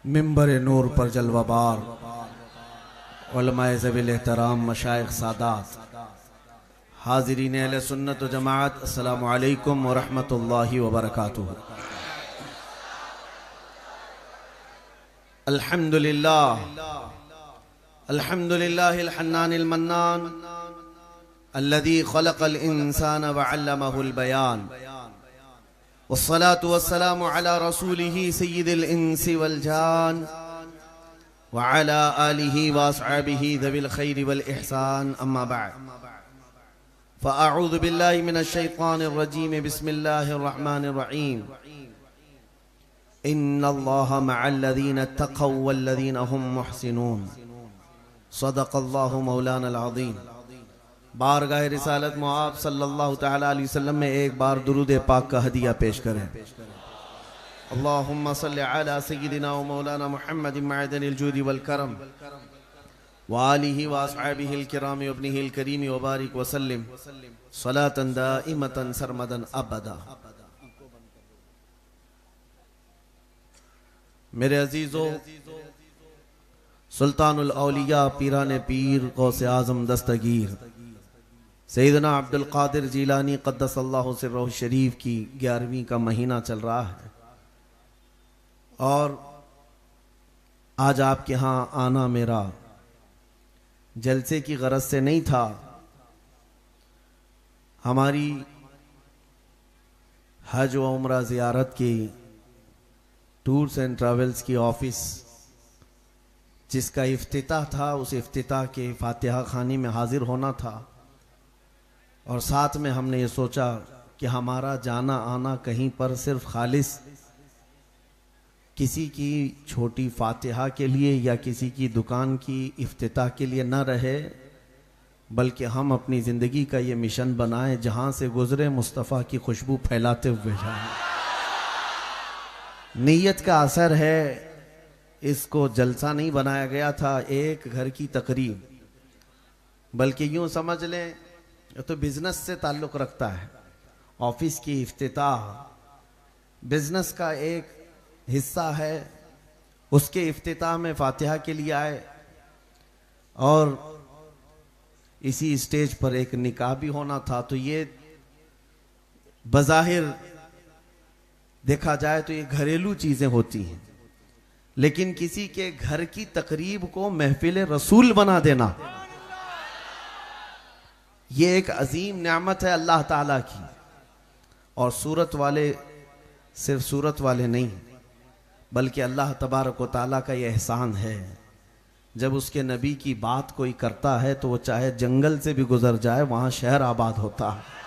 मिंबर नूर पर जलवाबार उलमाए ज़वील एहतराम मशाइख सादात हाज़रीन अहले सुन्नत व जमाअत, अस्सलामु अलैकुम व रहमतुल्लाहि व बरकातुहू। अल्हम्दुलिल्लाह अल्हम्दुलिल्लाहिल हन्नानिल मन्नान अल्लज़ी खलक़ल इंसान व अल्लमहुल बयान वस्सलातु वस्सलामु अला रसूलिही सय्यिदिल इंसी वल जान व अला आलिही व अस्हाबिही ज़विल खैरि वल इहसान, अम्मा बअद। फ़अऊज़ु बिल्लाहि मिनश शैतानिर रजीम, बिस्मिल्लाहिर रहमानिर रहीम। इन्नल्लाहा मअल्लज़ीना तक़व्व वल्लज़ीना हुम मुहसिनून। सदक़ल्लाहु मौलानाल अज़ीम। बारगाह रिसालत मुआब सल्लल्लाहु तआला अलैहि वसल्लम में एक बार दुरूद पाक का हदिया पेश करें। अल्लाहुम्मा सल्लि अला सय्यिदिना व मौलाना मुहम्मदिन मअदनिल जूदि वल करम व आलिहि व अस्हाबिहिल किराम व इब्निहिल करीम व बारिक व सल्लिम सलातन दाइमतन सरमदन अबदा। मेरे अजीजों, सुल्तानुल औलिया पीराने पीर गौसे आज़म दस्तगीर सैयदना अब्दुल कादिर जीलानी क़द्दसल्लाहु सिर्रहु शरीफ की 11वीं का महीना चल रहा है और आज आपके यहाँ आना मेरा जलसे की गरज से नहीं था। हमारी हज व उम्रा ज़ियारत की टूर्स एंड ट्रैवल्स की ऑफिस जिसका इफ्तिताह था, उस इफ्तिताह के फातिहा खानी में हाजिर होना था और साथ में हमने ये सोचा कि हमारा जाना आना कहीं पर सिर्फ खालिस किसी की छोटी फातिहा के लिए या किसी की दुकान की इफ्तिताह के लिए न रहे, बल्कि हम अपनी ज़िंदगी का ये मिशन बनाएं जहाँ से गुज़रे मुस्तफ़ा की खुशबू फैलाते हुए जाएं। नीयत का असर है, इसको जलसा नहीं बनाया गया था एक घर की तकरीब, बल्कि यूँ समझ लें तो बिज़नेस से ताल्लुक़ रखता है। ऑफिस की इफ्तिताह बिज़नेस का एक हिस्सा है, उसके इफ्तिताह में फातिहा के लिए आए और इसी स्टेज पर एक निकाह भी होना था। तो ये बज़ाहिर देखा जाए तो ये घरेलू चीज़ें होती हैं, लेकिन किसी के घर की तकरीब को महफिल रसूल बना देना ये एक अजीम नेमत है अल्लाह ताला की। और सूरत वाले सिर्फ सूरत वाले नहीं, बल्कि अल्लाह तबारक व ताला का ये एहसान है, जब उसके नबी की बात कोई करता है तो वो चाहे जंगल से भी गुजर जाए, वहाँ शहर आबाद होता है।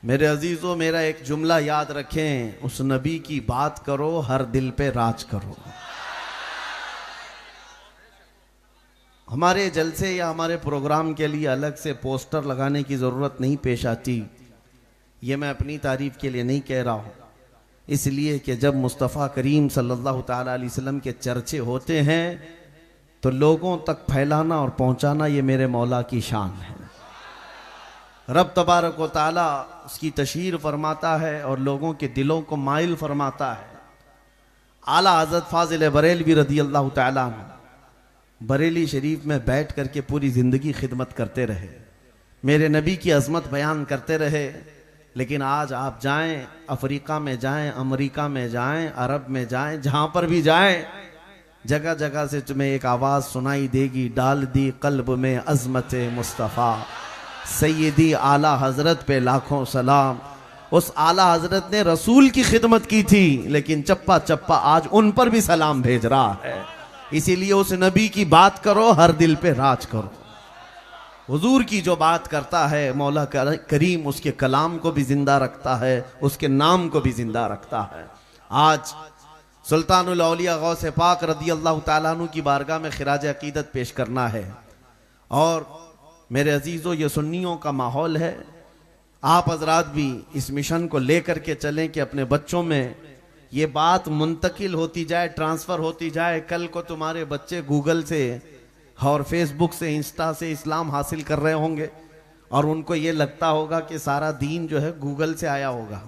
मेरे अजीजों, मेरा एक जुमला याद रखें, उस नबी की बात करो हर दिल पे राज करो। हमारे जलसे या हमारे प्रोग्राम के लिए अलग से पोस्टर लगाने की ज़रूरत नहीं पेश आती। ये मैं अपनी तारीफ के लिए नहीं कह रहा हूँ, इसलिए कि जब मुस्तफ़ा करीम सल्लल्लाहु ताला अलैहि वसल्लम के चर्चे होते हैं तो लोगों तक फैलाना और पहुँचाना ये मेरे मौला की शान है। रब तबारक व ताला उसकी तशहीर फरमाता है और लोगों के दिलों को माइल फरमाता है। आला हज़रत फ़ाज़िल बरेलवी रज़ी अल्लाह ताला अन्हु बरेली शरीफ में बैठ करके पूरी ज़िंदगी खिदमत करते रहे, मेरे नबी की अज़मत बयान करते रहे। लेकिन आज आप जाएं, अफ्रीका में जाएं, अमेरिका में जाएं, अरब में जाएं, जहाँ पर भी जाएं, जगह जगह से तुम्हें एक आवाज़ सुनाई देगी, डाल दी कल्ब में अज़मत मुस्तफ़ा सैयदी आला हजरत पे लाखों सलाम। उस आला हजरत ने रसूल की खिदमत की थी, लेकिन चप्पा चप्पा आज उन पर भी सलाम भेज रहा है। इसीलिए उस नबी की बात करो हर दिल पे राज करो। हुजूर की जो बात करता है मौला करीम उसके कलाम को भी जिंदा रखता है, उसके नाम को भी जिंदा रखता है। आज सुल्तानुल औलिया गौसे पाक रज़ी अल्लाह ताला अन्हु की बारगाह में खिराज अकीदत पेश करना है। और मेरे अजीज़ों, ये सुन्नियों का माहौल है, आप हजरात भी इस मिशन को लेकर के चलें कि अपने बच्चों में ये बात मुंतकिल होती जाए, ट्रांसफर होती जाए। कल को तुम्हारे बच्चे गूगल से और फेसबुक से, इंस्टा से इस्लाम हासिल कर रहे होंगे और उनको ये लगता होगा कि सारा दीन जो है गूगल से आया होगा।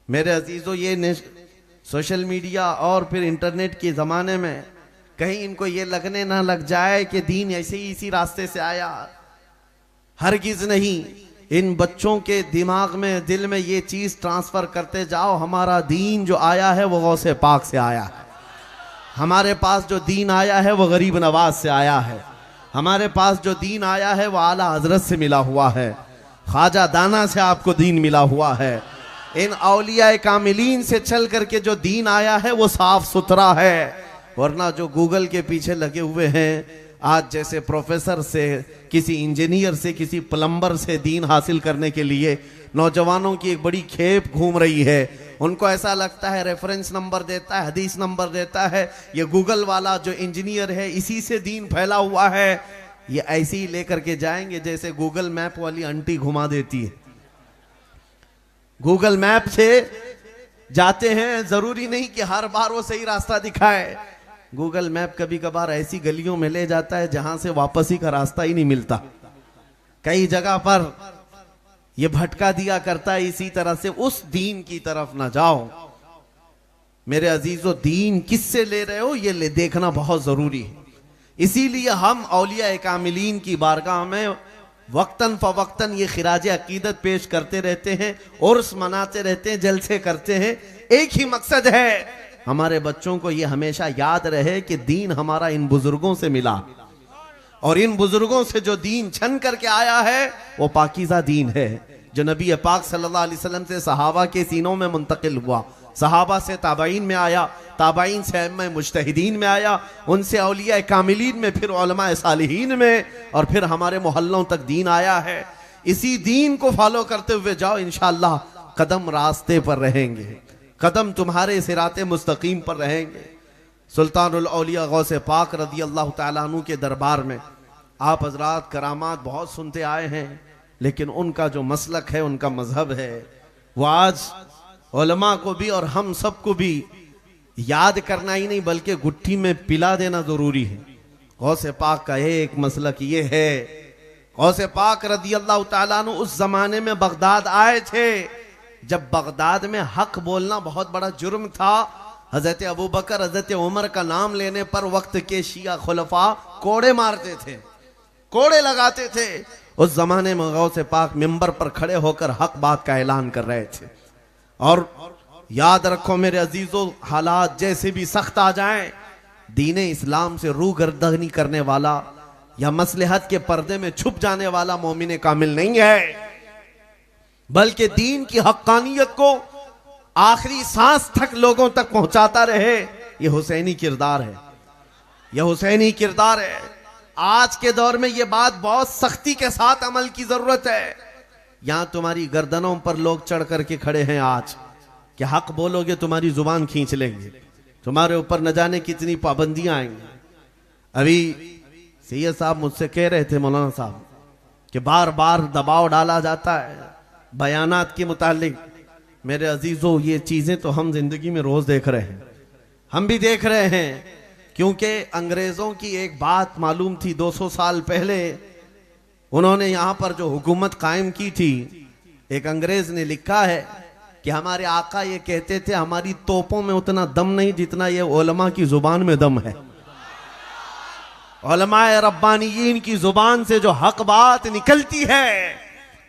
मेरे अजीजों, ये सोशल मीडिया और फिर इंटरनेट के ज़माने में कहीं इनको ये लगने ना लग जाए कि दीन ऐसे ही इसी रास्ते से आया। हरगिज नहीं। इन बच्चों के दिमाग में, दिल में ये चीज ट्रांसफर करते जाओ, हमारा दीन जो आया है वो गौसे पाक से आया है। हमारे पास जो दीन आया है वो गरीब नवाज से आया है। हमारे पास जो दीन आया है वो आला हजरत से मिला हुआ है। ख्वाजा दाना से आपको दीन मिला हुआ है। इन औलिया कामिलीन से चल करके जो दीन आया है वो साफ सुथरा है। वरना जो गूगल के पीछे लगे हुए हैं, आज जैसे प्रोफेसर से, किसी इंजीनियर से, किसी प्लम्बर से दीन हासिल करने के लिए नौजवानों की एक बड़ी खेप घूम रही है। उनको ऐसा लगता है रेफरेंस नंबर देता है, हदीस नंबर देता है, ये गूगल वाला जो इंजीनियर है इसी से दीन फैला हुआ है। ये ऐसे ही लेकर के जाएंगे जैसे गूगल मैप वाली आंटी घुमा देती है। गूगल मैप से जाते हैं, जरूरी नहीं कि हर बार वो सही रास्ता दिखाए। गूगल मैप कभी कभार ऐसी गलियों में ले जाता है जहां से वापसी का रास्ता ही नहीं मिलता। कई जगह पर यह भटका दिया करता है। इसी तरह से उस दीन की तरफ ना जाओ। मेरे अजीजों, दीन किससे ले रहे हो ये देखना बहुत जरूरी है। इसीलिए हम औलिया कामिलीन की बारगाह में वक्तन फवक्तन ये खिराज अकीदत पेश करते रहते हैं, उर्स मनाते रहते हैं, जलसे करते हैं। एक ही मकसद है, हमारे बच्चों को ये हमेशा याद रहे कि दीन हमारा इन बुजुर्गों से मिला और इन बुजुर्गों से जो दीन छन करके आया है वो पाकीज़ा दीन है, जो नबी पाक सल्लल्लाहु अलैहि वसल्लम से सहाबा के सीनों में मुंतकिल हुआ, सहाबा से ताबाइन में आया, ताबाइन से अइम्मा मुज्तहिदीन में आया, उनसे औलिया कामिलीन में, फिर उलमा सालिहीन में, और फिर हमारे मोहल्लों तक दीन आया है। इसी दीन को फॉलो करते हुए जाओ, इंशाअल्लाह कदम रास्ते पर रहेंगे, कदम तुम्हारे सिराते मुस्तकीम पर रहेंगे। सुल्तानुल औलिया गौसे पाक रदी अल्लाह तआला अन्हु के दरबार में आप हजरात करामात बहुत सुनते आए हैं, लेकिन उनका जो मसलक है, उनका मजहब है, वो आज उलमा को भी और हम सबको भी याद करना ही नहीं बल्कि गुट्ठी में पिला देना जरूरी है। गौसे पाक का एक मसलक ये है, गौसे पाक रदी अल्लाह तआला अन्हु उस जमाने में बगदाद आए थे जब बगदाद में हक बोलना बहुत बड़ा जुर्म था। हजरत अबू बकर, हजरत उमर का नाम लेने पर वक्त के शिया खुलफा कोड़े मारते थे, कोड़े लगाते थे। उस जमाने में गौसे पाक मिंबर पर खड़े होकर हक बात का ऐलान कर रहे थे। और याद रखो मेरे अजीजों, हालात जैसे भी सख्त आ जाएं, दीने इस्लाम से रूगर्दनी करने वाला या मसलहत के पर्दे में छुप जाने वाला मोमिन कामिल नहीं है, बल्कि दीन की हक्कानियत को आखिरी सांस तक लोगों तक पहुंचाता रहे। यह हुसैनी किरदार है, यह हुसैनी किरदार है। आज के दौर में यह बात बहुत सख्ती के साथ अमल की जरूरत है। यहां तुम्हारी गर्दनों पर लोग चढ़ करके खड़े हैं आज कि हक बोलोगे तुम्हारी जुबान खींच लेंगे, तुम्हारे ऊपर न जाने कितनी पाबंदियां आएंगी। अभी सैयद साहब मुझसे कह रहे थे, मौलाना साहब, कि बार बार दबाव डाला जाता है बयानात के मुतालिक। मेरे अजीजों, ये चीजें तो हम जिंदगी में रोज देख रहे हैं, हम भी देख रहे हैं, क्योंकि अंग्रेजों की एक बात मालूम थी 200 साल पहले। उन्होंने यहां पर जो हुकूमत कायम की थी, एक अंग्रेज ने लिखा है कि हमारे आका ये कहते थे हमारी तोपों में उतना दम नहीं जितना ये उलमा की जुबान में दम है। उलमाए रब्बानियीन की जुबान से जो हक बात निकलती है,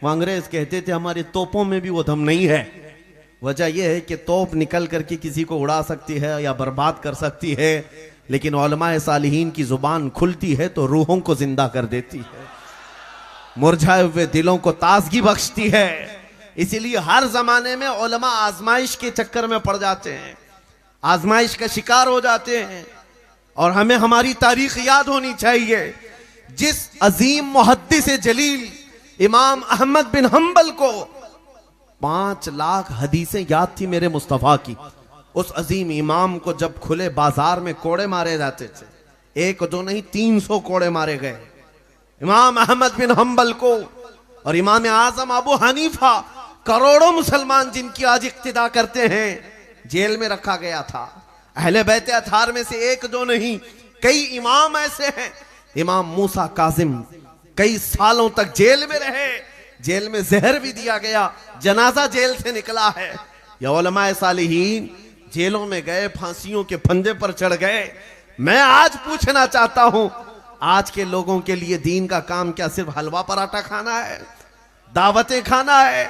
वो अंग्रेज कहते थे हमारी तोपों में भी वो दम नहीं है। वजह यह है कि तोप निकल करके किसी को उड़ा सकती है या बर्बाद कर सकती है, लेकिन उलमाए सालिहीन की जुबान खुलती है तो रूहों को जिंदा कर देती है, मुरझाए हुए दिलों को ताजगी बख्शती है। इसीलिए हर जमाने में उलमा आजमाइश के चक्कर में पड़ जाते हैं, आजमाइश का शिकार हो जाते हैं। और हमें हमारी तारीख याद होनी चाहिए। जिस अजीम मुहद्दिस जलील इमाम अहमद बिन हंबल को 5 लाख हदीसें याद थी मेरे मुस्तफा की, उस अजीम इमाम को जब खुले बाजार में कोड़े मारे जाते थे, एक दो नहीं 300 कोड़े मारे गए इमाम अहमद बिन हंबल को। और इमाम आजम अबू हनीफा, करोड़ों मुसलमान जिनकी आज इक्तिदा करते हैं, जेल में रखा गया था। अहले बैत अतार में से एक दो नहीं, कई इमाम ऐसे हैं। इमाम मूसा काजिम कई सालों तक जेल में रहे, जेल में जहर भी दिया गया, जनाजा जेल से निकला है। या उलमाए सालिहीन जेलों में गए, फांसियों के फंदे पर चढ़ गए। मैं आज पूछना चाहता हूं, आज के लोगों के लिए दीन का काम क्या सिर्फ हलवा पराठा खाना है, दावतें खाना है?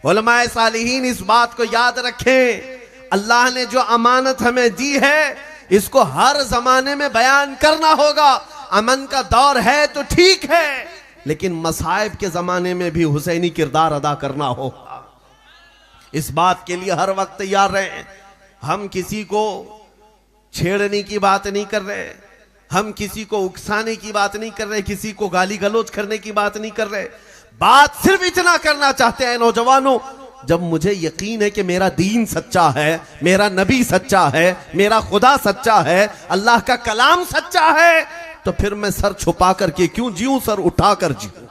उलमाए सालिहीन इस बात को याद रखें, अल्लाह ने जो अमानत हमें दी है इसको हर जमाने में बयान करना होगा। अमन का दौर है तो ठीक है, लेकिन मसाइब के जमाने में भी हुसैनी किरदार अदा करना होगा। इस बात के लिए हर वक्त तैयार रहें। हम किसी को छेड़ने की बात नहीं कर रहे, हम किसी को उकसाने की बात नहीं कर रहे, किसी को गाली गलौज करने की बात नहीं कर रहे। बात सिर्फ इतना करना चाहते हैं नौजवानों, जब मुझे यकीन है कि मेरा दीन सच्चा है, मेरा नबी सच्चा है, मेरा खुदा सच्चा है, अल्लाह का कलाम सच्चा है, तो फिर मैं सर छुपा करके क्यों जीऊं, सर उठा कर जीऊं।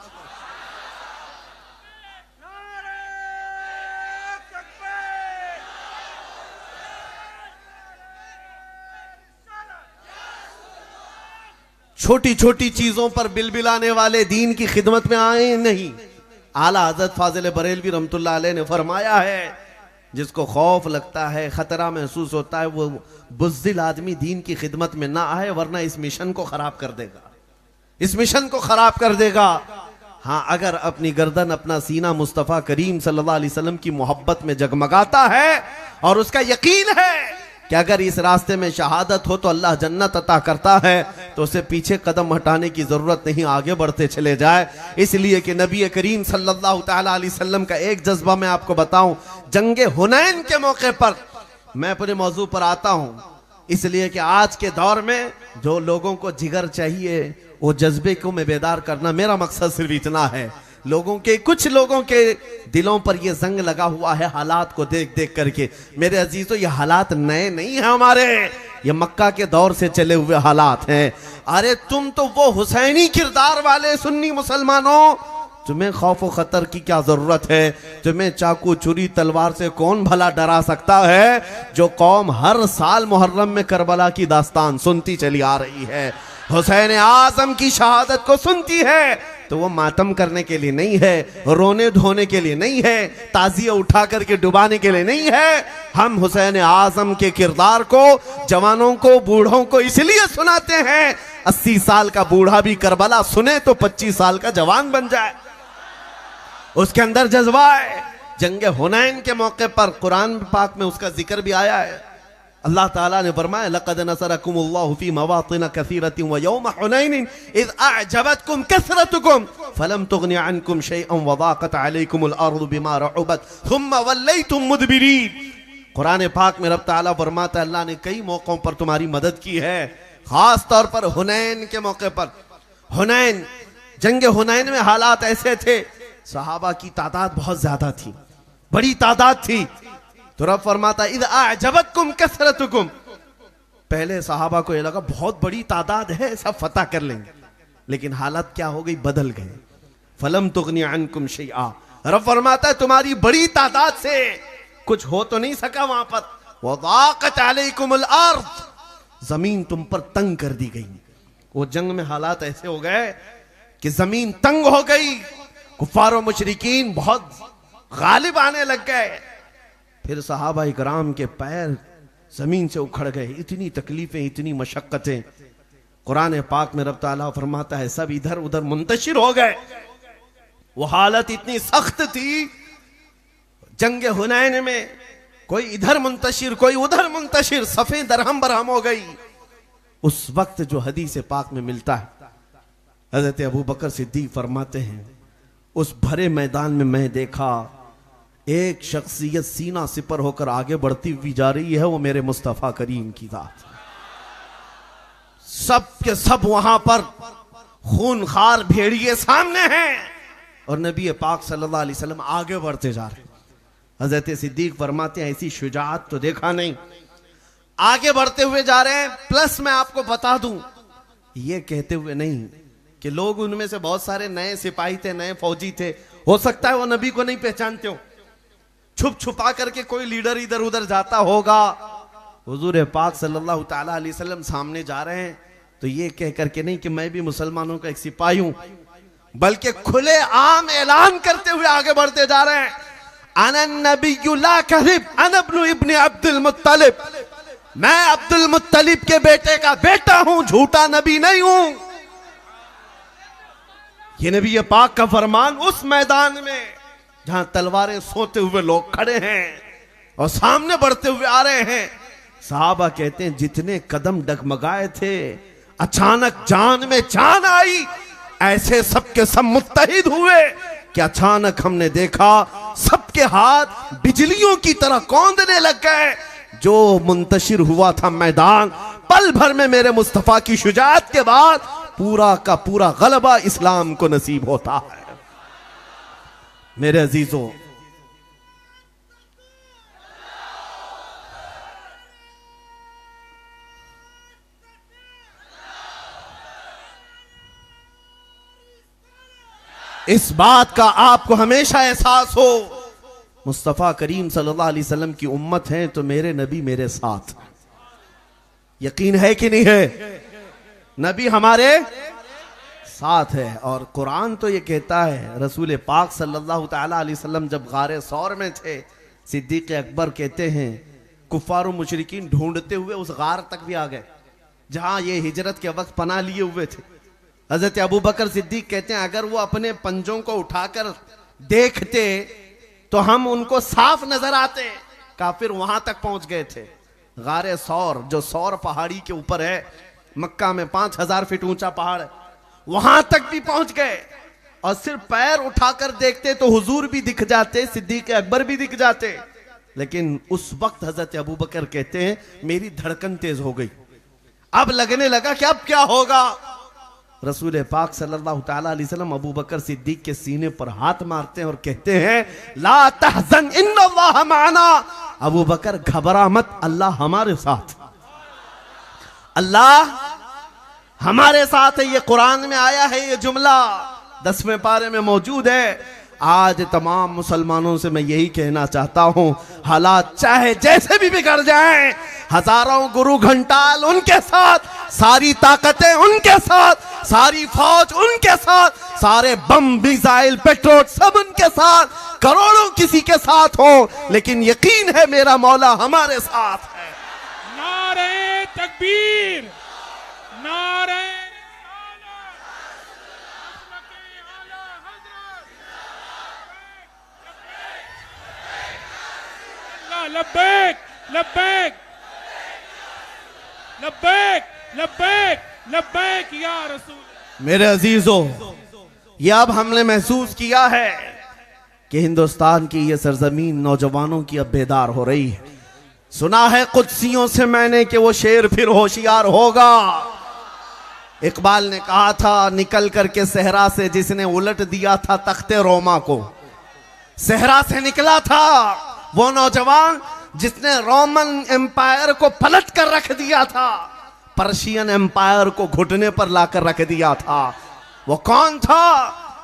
छोटी छोटी चीजों पर बिलबिलाने वाले दीन की खिदमत में आए नहीं। आला हज़रत फाजिल बरेलवी रहमतुल्लाह अलैह ने फरमाया है, जिसको खौफ लगता है, खतरा महसूस होता है, वो बुज़दिल आदमी दीन की खिदमत में ना आए, वरना इस मिशन को खराब कर देगा, इस मिशन को खराब कर देगा। हाँ, अगर अपनी गर्दन, अपना सीना मुस्तफ़ा करीम सल्लल्लाहु अलैहि वसल्लम की मोहब्बत में जगमगाता है और उसका यकीन है कि अगर इस रास्ते में शहादत हो तो अल्लाह जन्नत अता करता है, तो उसे पीछे कदम हटाने की जरूरत नहीं, आगे बढ़ते चले जाए। इसलिए कि नबी करीम सल्लल्लाहु ताला अलैहि वसल्लम का एक जज्बा मैं आपको बताऊं, जंगे हुनैन के मौके पर मैं अपने मौजू पर आता हूं, इसलिए कि आज के दौर में जो लोगों को जिगर चाहिए वो जज्बे को मैं बेदार करना, मेरा मकसद सिर्फ इतना है। लोगों के, कुछ लोगों के दिलों पर यह जंग लगा हुआ है हालात को देख देख करके। मेरे अजीजों, ये हालात नए नहीं है हमारे, ये मक्का के दौर से चले हुए हालात हैं। अरे तुम तो वो हुसैनी किरदार वाले सुन्नी मुसलमानों, तुम्हें खौफ व खतर की क्या जरूरत है? तुम्हें चाकू छुरी तलवार से कौन भला डरा सकता है? जो कौम हर साल मुहर्रम में करबला की दास्तान सुनती चली आ रही है, हुसैन आजम की शहादत को सुनती है, तो वो मातम करने के लिए नहीं है, रोने धोने के लिए नहीं है, ताजिया उठा करके डुबाने के लिए नहीं है। हम हुसैन आजम के किरदार को जवानों को, बूढ़ों को इसलिए सुनाते हैं, 80 साल का बूढ़ा भी करबला सुने तो 25 साल का जवान बन जाए, उसके अंदर जज्बा है। जंगे हुनैन के मौके पर कुरान पाक में उसका जिक्र भी आया है। अल्लाह ताला ने फरमाया, लक़द नसरकुमुल्लाहु फी मवातिन कसीरतिन व यौम हुनैन इज़ अअजबतकुम कसरतुकुम फलम तुगनि अन्कुम शैअन व ज़ाक़त अलैकुमुल अर्दु बिमा रहुबत थुम्मा वल्लैतुम मुदबिरीन। कुरान पाक में रब ताला फरमाता है, अल्लाह ने कई मौकों पर तुम्हारी मदद की है, खास तौर पर हुनैन के मौके पर। हुनैन, जंग हुनैन में हालात ऐसे थे, सहाबा की तादाद बहुत ज्यादा थी, बड़ी तादाद थी, तो रब फरमाता इज़ अअजबतकुम कसरतुकुम। पहले सहाबा को ये लगा बहुत बड़ी तादाद है, सब फतह कर लेंगे, लेकिन हालत क्या हो गई, बदल गए। फलम तुगनी अन्कुम शैआ, रब फरमाता है तुम्हारी बड़ी तादाद से कुछ हो तो नहीं सका वहां पर। वज़ाक़त अलैकुमुल अर्द, जमीन तुम पर तंग कर दी गई। वो जंग में हालात ऐसे हो गए कि जमीन तंग हो गई, कुफ्फार और मुशरिकीन बहुत गालिब आने लग गए। फिर सहाबा इकराम के पैर जमीन से उखड़ गए, इतनी तकलीफें, इतनी मशक्कतें। कुरान पाक में रब ताला फरमाता है सब इधर उधर मुंतशिर हो गए। वो हालत इतनी सख्त थी जंग हुनैन में, कोई इधर मुंतशिर कोई उधर मुंतशिर, सफेद दरहम बरहम हो गई। उस वक्त जो हदीस पाक में मिलता है, हजरत अबू बकर सिद्दीक फरमाते हैं, उस भरे मैदान में मैं देखा एक शख्सियत सीना सिपर होकर आगे बढ़ती हुई जा रही है, वो मेरे मुस्तफा करीम की जात। सब के सब वहां पर खूनखार भेड़िए सामने हैं और नबी पाक सल्लल्लाहु अलैहि वसल्लम आगे बढ़ते जा रहे हैं। हजरत सिद्दीक फरमाते हैं ऐसी शुजाअत तो देखा नहीं, आगे बढ़ते हुए जा रहे हैं। प्लस मैं आपको बता दूं, ये कहते हुए नहीं कि लोग उनमें से बहुत सारे नए सिपाही थे, नए फौजी थे, हो सकता है वो नबी को नहीं पहचानते हो, छुप छुपा करके कोई लीडर इधर उधर जाता होगा। हुजूर पाक सल्लल्लाहु ताला अलैहि वसल्लम सामने जा रहे हैं तो ये कह करके नहीं कि मैं भी मुसलमानों का एक सिपाही हूं, बल्कि खुले आम ऐलान करते हुए आगे बढ़ते जा रहे हैं। अना नबिय्यु ला कज़िब अना इब्न अब्दुल मुत्तलिब, मैं अब्दुल मुत्तलिब के बेटे का बेटा हूं, झूठा नबी नहीं हूं। ये नबी पाक का फरमान उस मैदान में जहां तलवारें सोते हुए लोग खड़े हैं और सामने बढ़ते हुए आ रहे हैं। साहबा कहते हैं जितने कदम डगमगाए थे अचानक जान में जान आई, ऐसे सबके सब मुत्तहिद हुए कि अचानक हमने देखा सबके हाथ बिजलियों की तरह कौंधने लग गए। जो मुंतशिर हुआ था मैदान, पल भर में मेरे मुस्तफा की शुजाअत के बाद पूरा का पूरा गलबा इस्लाम को नसीब होता है। मेरे अजीजों, इस बात का आपको हमेशा एहसास हो, मुस्तफ़ा करीम सल्लल्लाहु अलैहि वसल्लम की उम्मत है तो मेरे नबी मेरे साथ। यकीन है कि नहीं है? नबी हमारे साथ है। और कुरान तो ये कहता है, रसूल पाक सल्लल्लाहु ताला अलैहि वसल्लम जब गारे सौर में थे, सिद्दीक अकबर कहते हैं कुफ्फार और मुशरिकीन ढूंढते हुए उस गार तक भी आ गए जहां ये हिजरत के वक्त पनाह लिए हुए थे। हजरत अबू बकर सिद्दीक कहते हैं अगर वो अपने पंजों को उठाकर देखते तो हम उनको साफ नजर आते। काफिर वहां तक पहुंच गए थे। गारे सौर, जो सौर पहाड़ी के ऊपर है, मक्का में 5000 फीट ऊंचा पहाड़ है, वहां तक भी पहुंच गए और सिर्फ पैर उठाकर देखते तो हुजूर भी दिख जाते, सिद्दीक अकबर भी दिख जाते। लेकिन उस वक्त हजरत अबू बकर कहते हैं मेरी धड़कन तेज हो गई, अब लगने लगा कि अब क्या होगा। रसूल पाक सल्लल्लाहु ताला अलैहि वसल्लम अबू बकर सिद्दीक के सीने पर हाथ मारते हैं और कहते हैं ला तहज़न इन्नल्लाह माना। अबू बकर घबरा मत, अल्लाह हमारे साथ, अल्लाह हमारे साथ है। ये कुरान में आया है, ये जुमला 10वें पारे में मौजूद है। आज तमाम मुसलमानों से मैं यही कहना चाहता हूं, हालात चाहे जैसे भी बिगड़ जाएं, हजारों गुरु घंटाल उनके साथ, सारी ताकतें उनके साथ, सारी फौज उनके साथ, सारे बम मिसाइल पेट्रोल सब उनके साथ, करोड़ों किसी के साथ हो, लेकिन यकीन है मेरा मौला हमारे साथ है। नारे तकबीर, नारे लब्बैक लब्बैक लब्बैक लब्बैक लब्बैक या रसूल। मेरे अजीजों, ये अब हमने महसूस किया है कि हिंदुस्तान की ये सरजमीन नौजवानों की अब बेदार हो रही है। सुना है कुदसियों से मैंने कि वो शेर फिर होशियार होगा। इकबाल ने कहा था निकल करके सहरा से जिसने उलट दिया था तख्ते रोमा को, सहरा से निकला था वो नौजवान जिसने रोमन एम्पायर को पलट कर रख दिया था, पर्शियन एम्पायर को घुटने पर लाकर रख दिया था। वो कौन था?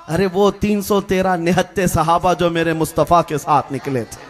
अरे वो 313 निहत्ते सहाबा जो मेरे मुस्तफ़ा के साथ निकले थे।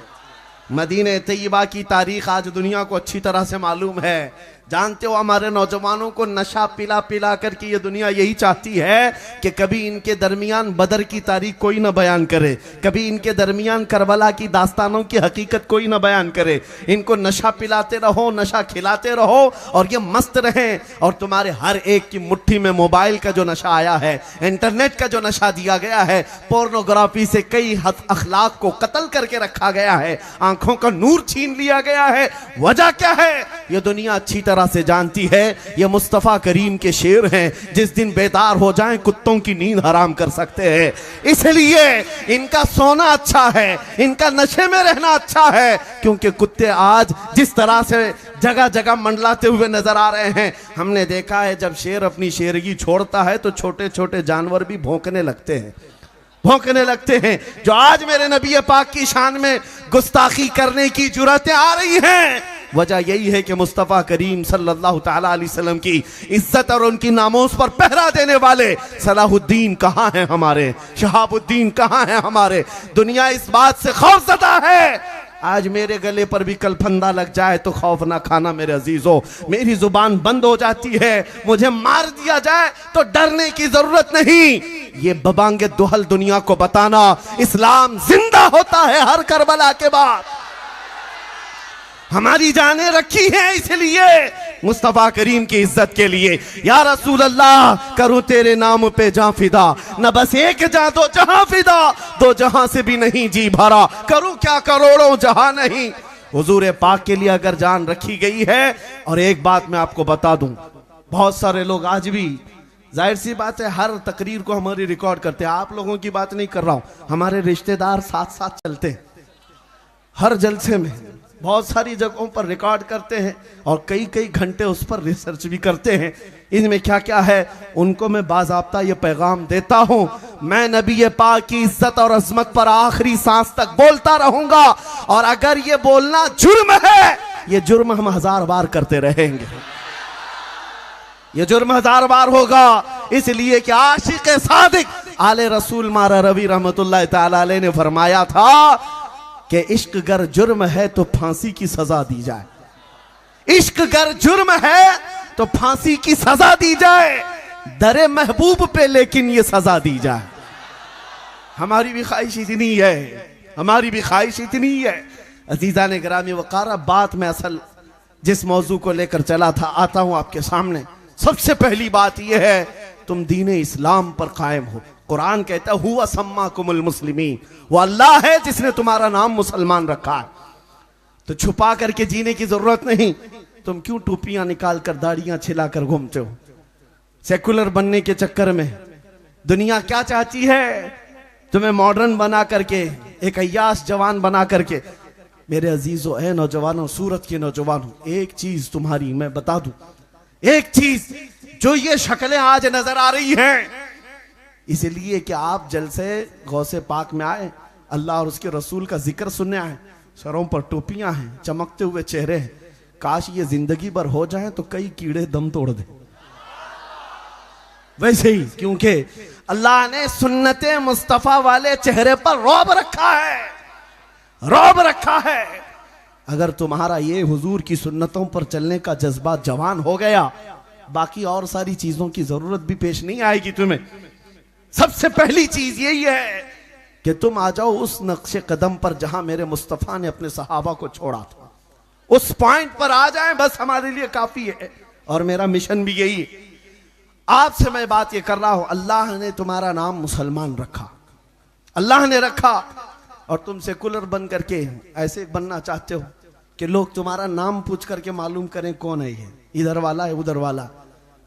मदीने तैयबा की तारीख आज दुनिया को अच्छी तरह से मालूम है। जानते हो हमारे नौजवानों को नशा पिला पिला करके ये दुनिया यही चाहती है कि कभी इनके दरमियान बदर की तारीख कोई ना बयान करे, कभी इनके दरमियान करबला की दास्तानों की हकीकत कोई ना बयान करे। इनको नशा पिलाते रहो, नशा खिलाते रहो और ये मस्त रहें। और तुम्हारे हर एक की मुट्ठी में मोबाइल का जो नशा आया है, इंटरनेट का जो नशा दिया गया है, पोर्नोग्राफी से कई अखलाक को कत्ल करके रखा गया है, आंखों का नूर छीन लिया गया है। वजह क्या है? ये दुनिया अच्छी तरह से जानती है ये मुस्तफा करीम के शेर हैं, जिस दिन बेदार हो जाएं कुत्तों की नींद हराम कर सकते हैं। इसलिए इनका सोना अच्छा है, इनका नशे में रहना अच्छा है, क्योंकि कुत्ते आज जिस तरह से जगह जगह मंडलाते हुए नजर आ रहे हैं। हमने देखा है जब शेर अपनी शेरगी छोड़ता है तो छोटे छोटे जानवर भी भौंकने लगते हैं, भौंकने लगते हैं। जो आज मेरे नबी पाक की शान में गुस्ताखी करने की जुर्रतें आ रही हैं, वजह यही है कि मुस्तफ़ा करीम सल्लल्लाहु ताला अलैहि वसल्लम की इज्जत और उनकी नामोस पर पहरा देने वाले सलाहुद्दीन कहाँ हैं हमारे, शहाबुद्दीन कहाँ हैं हमारे। दुनिया इस बात से खौफज़दा है आज मेरे गले पर भी कल फंदा लग जाए तो खौफ ना खाना मेरे अजीजों। मेरी जुबान बंद हो जाती है, मुझे मार दिया जाए तो डरने की जरूरत नहीं। ये बबांगे दुहल दुनिया को बताना, इस्लाम जिंदा होता है हर करबला के बाद। हमारी जानें रखी हैं इसलिए, मुस्तफा करीम की इज्जत के लिए। या रसूल अल्लाह करूं तेरे नाम पे जां फिदा, न बस एक जां दो जहां फिदा, दो जहां से भी नहीं जी भरा, करूं क्या करोड़ों जहां नहीं। हुजूर पाक के लिए अगर जान रखी गई है। और एक बात मैं आपको बता दूं, बहुत सारे लोग आज भी, जाहिर सी बात है, हर तकरीर को हमारी रिकॉर्ड करते हैं। आप लोगों की बात नहीं कर रहा हूं, हमारे रिश्तेदार साथ साथ चलते हैं हर जलसे में, बहुत सारी जगहों पर रिकॉर्ड करते हैं और कई कई घंटे उस पर रिसर्च भी करते हैं। इनमें क्या क्या है उनको मैं बाज़ाब्ता ये पैगाम देता हूं, मैं नबी पाक की इज्जत और अजमत पर आखिरी सांस तक बोलता रहूंगा। और अगर ये बोलना जुर्म है, ये जुर्म हम 1000 बार करते रहेंगे, ये जुर्म 1000 बार होगा। इसलिए कि आशिक सादिक आले रसूल मारा रवि रहमतुल्लाह ताला अलैह ने फरमाया था कि इश्क गर जुर्म है तो फांसी की सजा दी जाए। इश्क गर जुर्म है तो फांसी की सजा दी जाए, दरे महबूब पे लेकिन ये सजा दी जाए। हमारी भी ख्वाहिश इतनी है, हमारी भी ख्वाहिश इतनी है। अजीजा ने गिरामी वकारा, बात में असल जिस मौजू को लेकर चला था आता हूं आपके सामने। सबसे पहली बात यह है, तुम दीन इस्लाम पर कायम हो। कुरान कहता है हुवा सम्माकुमुल मुस्लिमीन, वो अल्लाह है जिसने तुम्हारा नाम मुसलमान रखा है। तो छुपा करके जीने की जरूरत नहीं। तुम क्यों टोपियां निकाल कर दाढ़ियां छिलाकर घूमते हो सेकुलर बनने के चक्कर में? दुनिया क्या चाहती है? तुम्हें मॉडर्न बना करके, एक अय्याश जवान बना करके। मेरे अजीजों, ए नौजवानों, सूरत के नौजवानों, एक चीज तुम्हारी मैं बता दूं, एक चीज, जो ये शक्लें आज नजर आ रही हैं इसलिए कि आप जलसे गौसे पाक में आए, अल्लाह और उसके रसूल का जिक्र सुनने आए, सरों पर टोपियां हैं, चमकते हुए चेहरे हैं। काश ये जिंदगी भर हो जाए तो कई कीड़े दम तोड़ दे। वैसे ही, क्योंकि अल्लाह ने सुन्नते मुस्तफा वाले चेहरे पर रौब रखा है, रौब रखा है। अगर तुम्हारा ये हुजूर की सुन्नतों पर चलने का जज्बा जवान हो गया, बाकी और सारी चीजों की जरूरत भी पेश नहीं आएगी तुम्हें। सबसे पहली चीज यही है कि तुम आ जाओ उस नक्शे कदम पर जहां मेरे मुस्तफा ने अपने सहाबा को छोड़ा था। उस पॉइंट पर आ जाएं, बस हमारे लिए काफी है। और मेरा मिशन भी यही है। आपसे मैं बात ये कर रहा हूं, अल्लाह ने तुम्हारा नाम मुसलमान रखा, अल्लाह ने रखा, और तुम सेकुलर बन करके ऐसे बनना चाहते हो कि लोग तुम्हारा नाम पूछ करके मालूम करें कौन है ये, इधर वाला है उधर वाला।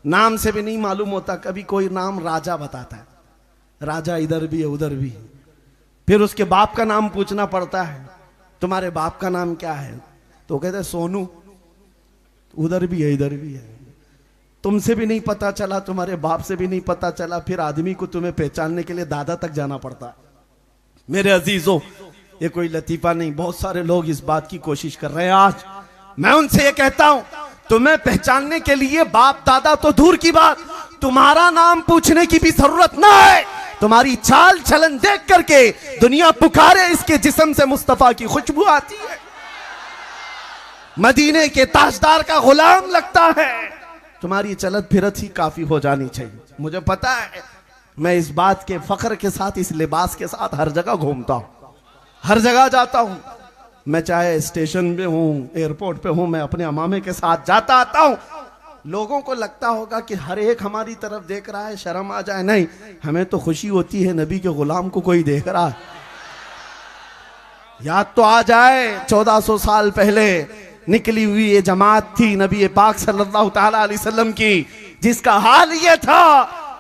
नाम से भी नहीं मालूम होता। कभी कोई नाम राजा बताता है, राजा इधर भी है उधर भी है, फिर उसके बाप का नाम पूछना पड़ता है, तुम्हारे बाप का नाम क्या है? तो कहते हैं सोनू, उधर भी है इधर भी है। तुमसे भी नहीं पता चला, तुम्हारे बाप से भी नहीं पता चला, फिर आदमी को तुम्हें पहचानने के लिए दादा तक जाना पड़ता है। मेरे अजीजों, ये कोई लतीफा नहीं, बहुत सारे लोग इस बात की कोशिश कर रहे हैं आज। मैं उनसे ये कहता हूं, तुम्हें पहचानने के लिए बाप दादा तो दूर की बात, तुम्हारा नाम पूछने की भी जरूरत ना है। तुम्हारी चाल चलन देख करके दुनिया पुकारे, इसके जिस्म से मुस्तफा की खुशबू आती है, मदीने के ताजदार का गुलाम लगता है। तुम्हारी चलत फिरत ही काफी हो जानी चाहिए। मुझे पता है, मैं इस बात के फख्र के साथ, इस लिबास के साथ हर जगह घूमता हूं, हर जगह जाता हूं। मैं चाहे स्टेशन पे हूं, एयरपोर्ट पे हूं, मैं अपने अमामे के साथ जाता आता हूं। लोगों को लगता होगा कि हर एक हमारी तरफ देख रहा है, शर्म आ जाए। नहीं, हमें तो खुशी होती है नबी के गुलाम को कोई देख रहा है। याद तो आ जाए 1400 साल पहले निकली हुई ये जमात थी नबी पाक सल्लल्लाहु ताला अलैहि वसल्लम की, जिसका हाल ये था,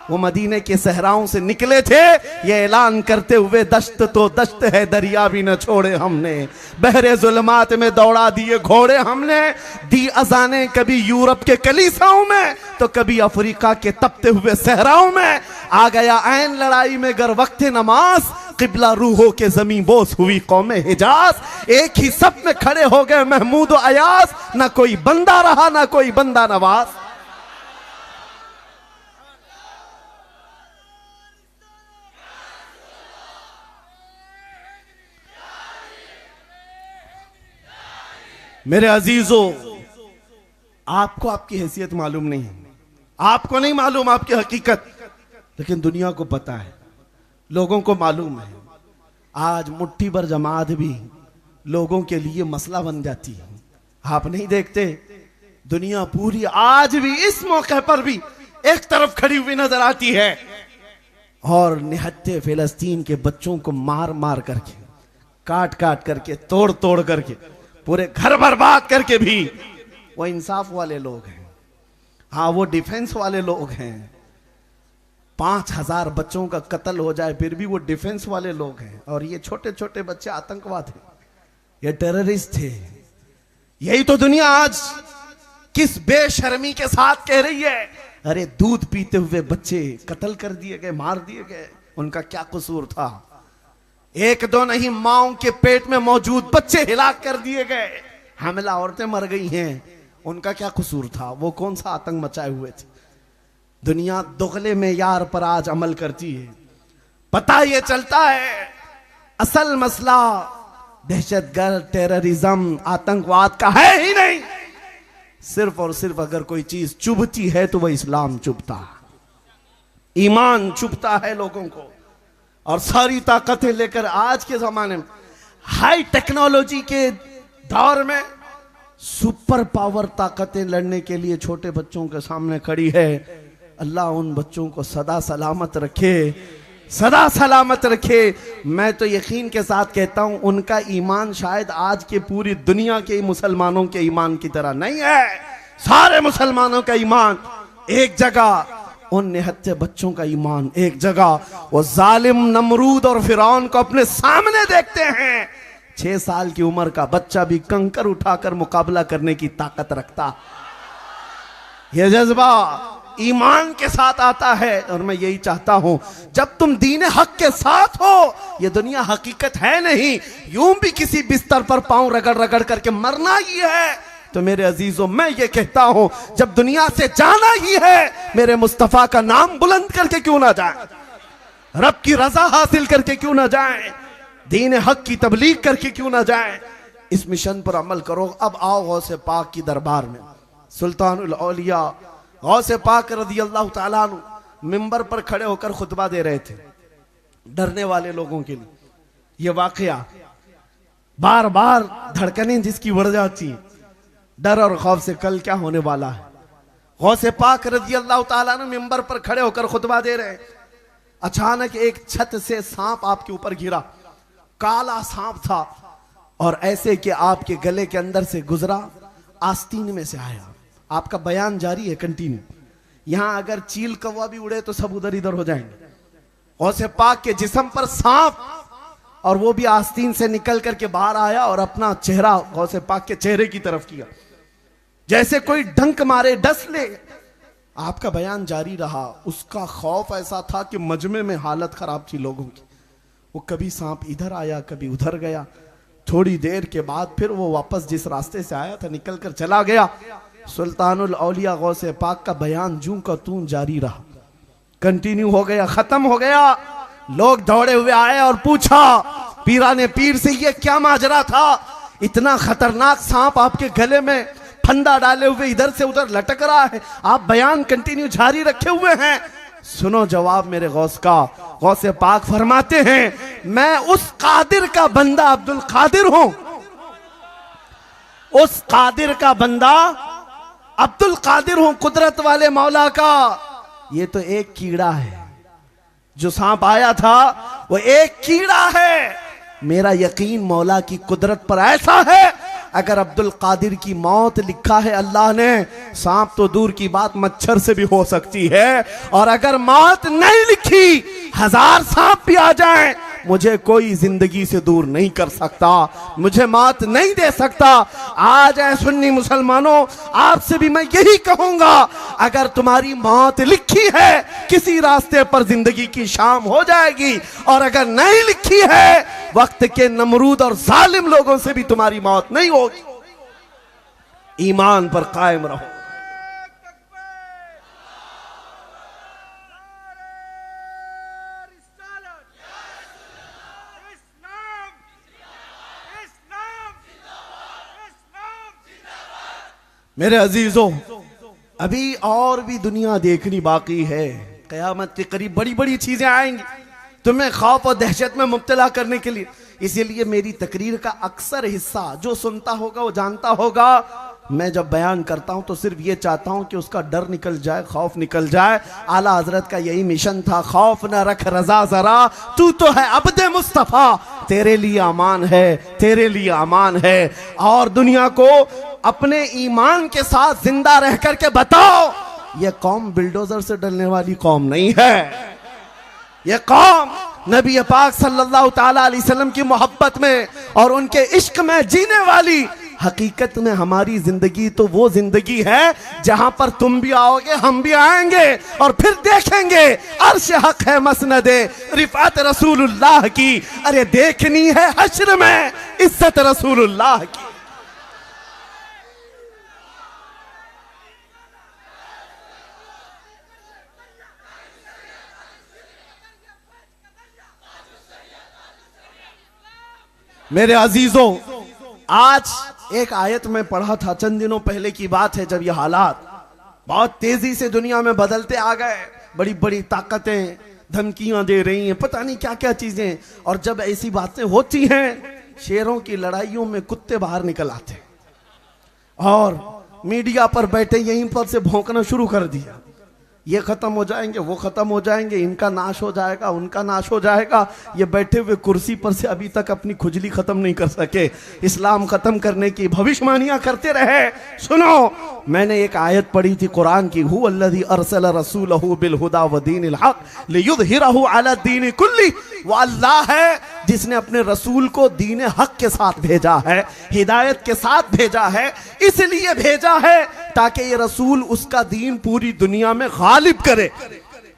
वो मदीने के सहराओं से निकले थे ये ऐलान करते हुए, दश्त तो दश्त है दरिया भी न छोड़े हमने, बहरे जुल्मात में दौड़ा दिए घोड़े हमने, दी अजाने कभी यूरोप के कलीसाओं में तो कभी अफ्रीका के तपते हुए सहराओं में। आ गया ऐन लड़ाई में गर वक्त नमाज, किबला रूहों के जमीन बोस हुई कौम हिजाज। एक ही सब में खड़े हो गए महमूद अयास, ना कोई बंदा रहा ना कोई बंदा नवाज। मेरे अजीजों, आपको आपकी हैसियत मालूम नहीं है, आपको नहीं मालूम आपकी हकीकत, लेकिन दुनिया को पता है, लोगों को मालूम है। आज मुट्ठी भर जमात भी लोगों के लिए मसला बन जाती है। आप नहीं देखते, दुनिया पूरी आज भी इस मौके पर भी एक तरफ खड़ी हुई नजर आती है और निहत्थे फिलिस्तीन के बच्चों को मार मार करके, काट काट करके, तोड़ तोड़ करके, पूरे घर बर्बाद करके भी वो इंसाफ वाले लोग हैं। हाँ, वो डिफेंस वाले लोग हैं। 5000 बच्चों का कत्ल हो जाए फिर भी वो डिफेंस वाले लोग हैं। और ये छोटे छोटे बच्चे आतंकवाद हैं, ये टेररिस्ट थे। यही तो दुनिया आज किस बेशर्मी के साथ कह रही है, अरे दूध पीते हुए बच्चे कत्ल कर दिए गए, मार दिए गए, उनका क्या कसूर था? एक दो नहीं, माओं के पेट में मौजूद बच्चे हिलाक कर दिए गए, हमला औरतें मर गई हैं, उनका क्या कसूर था? वो कौन सा आतंक मचाए हुए थे? दुनिया दुगले में यार पर आज अमल करती है। पता ये चलता है असल मसला दहशतगर्द, टेररिज्म, आतंकवाद का है ही नहीं। सिर्फ और सिर्फ अगर कोई चीज चुभती है तो वह इस्लाम चुभता है, ईमान चुभता है लोगों को। और सारी ताकतें लेकर आज के जमाने में, हाई टेक्नोलॉजी के दौर में, सुपर पावर ताकतें लड़ने के लिए छोटे बच्चों के सामने खड़ी है। अल्लाह उन बच्चों को सदा सलामत रखे, सदा सलामत रखे। मैं तो यकीन के साथ कहता हूं, उनका ईमान शायद आज के पूरी दुनिया के मुसलमानों के ईमान की तरह नहीं है। सारे मुसलमानों का ईमान एक जगह, उन निहत्थे बच्चों का ईमान एक जगह। वो जालिम नमरूद और फिरौन को अपने सामने देखते हैं। 6 साल की उम्र का बच्चा भी कंकर उठाकर मुकाबला करने की ताकत रखता। यह जज्बा ईमान के साथ आता है। और मैं यही चाहता हूं, जब तुम दीन हक के साथ हो, ये दुनिया हकीकत है नहीं, यूं भी किसी बिस्तर पर पांव रगड़ रगड़ करके मरना ही है। तो मेरे अजीजों, मैं ये कहता हूं, जब दुनिया से जाना ही है, मेरे मुस्तफा का नाम बुलंद करके क्यों ना जाए, रब की रजा हासिल करके क्यों ना जाए, दीन हक की तबलीग करके क्यों ना जाए। इस मिशन पर अमल करो। अब आओ गौसे पाक की दरबार में। सुल्तानुल औलिया गौसे पाक रज़ी अल्लाह ताला अन्हु मिंबर पर खड़े होकर खुतबा दे रहे थे डरने वाले लोगों के लिए। यह वाकया बार बार धड़कनें जिसकी बढ़ जाती हैं, डर और खौफ से कल क्या होने वाला है। गौसे पाक रज़ी अल्लाह ताला अन्हु मिंबर पर खड़े होकर खुतबा दे रहे हैं। अचानक एक छत से सांप आपके ऊपर गिरा। काला सांप था और ऐसे कि आपके गले के अंदर से गुजरा, आस्तीन में से आया। आपका बयान जारी है कंटिन्यू। यहां अगर चील कौवा भी उड़े तो सब उधर इधर हो जाएंगे। गौसे पाक के जिस्म पर सांप, और वो भी आस्तीन से निकल करके बाहर आया और अपना चेहरा गौसे पाक के चेहरे की तरफ किया, जैसे कोई डंक मारे, डस ले। आपका बयान जारी रहा। उसका खौफ ऐसा था कि मजमे में हालत खराब थी लोगों की। वो कभी सांप इधर आया, कभी उधर गया। थोड़ी देर के बाद फिर वो वापस जिस रास्ते से आया था निकल कर चला गया। सुल्तानुल औलिया गौसे पाक का बयान जूं का तूं जारी रहा, कंटिन्यू हो गया, खत्म हो गया। लोग दौड़े हुए आए और पूछा पीराने पीर से, ये क्या माजरा था? इतना खतरनाक सांप आपके गले में फंदा डाले हुए इधर से उधर लटक रहा है, आप बयान कंटिन्यू जारी रखे हुए हैं। सुनो जवाब मेरे गौस का। गौसे पाक फरमाते हैं, मैं उस कादिर का बंदा अब्दुल कादिर हूं, उस कादिर का बंदा अब्दुल कादिर हूं, कुदरत वाले मौला का। ये तो एक कीड़ा है, जो सांप आया था वो एक कीड़ा है। मेरा यकीन मौला की कुदरत पर ऐसा है, अगर अब्दुल कादिर की मौत लिखा है अल्लाह ने, सांप तो दूर की बात मच्छर से भी हो सकती है। और अगर मौत नहीं लिखी, 1000 सांप भी आ जाएं, मुझे कोई जिंदगी से दूर नहीं कर सकता, मुझे मौत नहीं दे सकता। आज ऐ सुन्नी मुसलमानों, आपसे भी मैं यही कहूंगा, अगर तुम्हारी मौत लिखी है, किसी रास्ते पर जिंदगी की शाम हो जाएगी। और अगर नहीं लिखी है, वक्त के नमरूद और जालिम लोगों से भी तुम्हारी मौत नहीं होगी। ईमान पर कायम रहो। मेरे अजीजों, अभी और भी दुनिया देखनी बाकी है। क़यामत के करीब बड़ी बड़ी चीजें आएंगी तुम्हें खौफ और दहशत में मुब्तला करने के लिए। इसीलिए मेरी तकरीर का अक्सर हिस्सा जो सुनता होगा वो जानता होगा, मैं जब बयान करता हूं तो सिर्फ ये चाहता हूं कि उसका डर निकल जाए, खौफ निकल जाए। आला हजरत का यही मिशन था, खौफ न रख रजा जरा, तू तो है अब्दे मुस्तफा, तेरे लिए अमान है, तेरे लिए अमान है। और दुनिया को अपने ईमान के साथ जिंदा रह करके बताओ, ये कौम बिल्डोजर से डरने वाली कौम नहीं है। ये कौम नबी पाक सल्लल्लाहु ताला अलैहि वसल्लम की मोहब्बत में और उनके इश्क में जीने वाली। हकीकत में हमारी जिंदगी तो वो जिंदगी है जहां पर तुम भी आओगे, हम भी आएंगे और फिर देखेंगे अर्श हक है मसनदे रिफात रसूलुल्लाह की। अरे देखनी है हश्र में इज्जत रसूलुल्लाह की। मेरे अजीजों, आज एक आयत में पढ़ा था, चंद दिनों पहले की बात है, जब ये हालात बहुत तेजी से दुनिया में बदलते आ गए, बड़ी बड़ी ताकतें धमकियां दे रही हैं, पता नहीं क्या क्या चीजें। और जब ऐसी बातें होती हैं, शेरों की लड़ाइयों में कुत्ते बाहर निकल आते और मीडिया पर बैठे यहीं पर से भौंकना शुरू कर दिया। ये खत्म हो जाएंगे, वो खत्म हो जाएंगे, इनका नाश हो जाएगा, उनका नाश हो जाएगा। ये बैठे हुए कुर्सी पर से अभी तक अपनी खुजली खत्म नहीं कर सके, इस्लाम खत्म करने की भविष्यवाणियां करते रहे। सुनो, मैंने एक आयत पढ़ी थी कुरान की, हुवल्लज़ी अरसल रसूलहू बिल हुदा व दीनिल हक लियुज़हिरहू अला दीनि कुल्ली। वो अल्लाह है जिसने अपने रसूल को दीन हक के साथ भेजा है, हिदायत के साथ भेजा है। इसलिए भेजा है ताकि ये रसूल उसका दीन पूरी दुनिया में गालिब करे।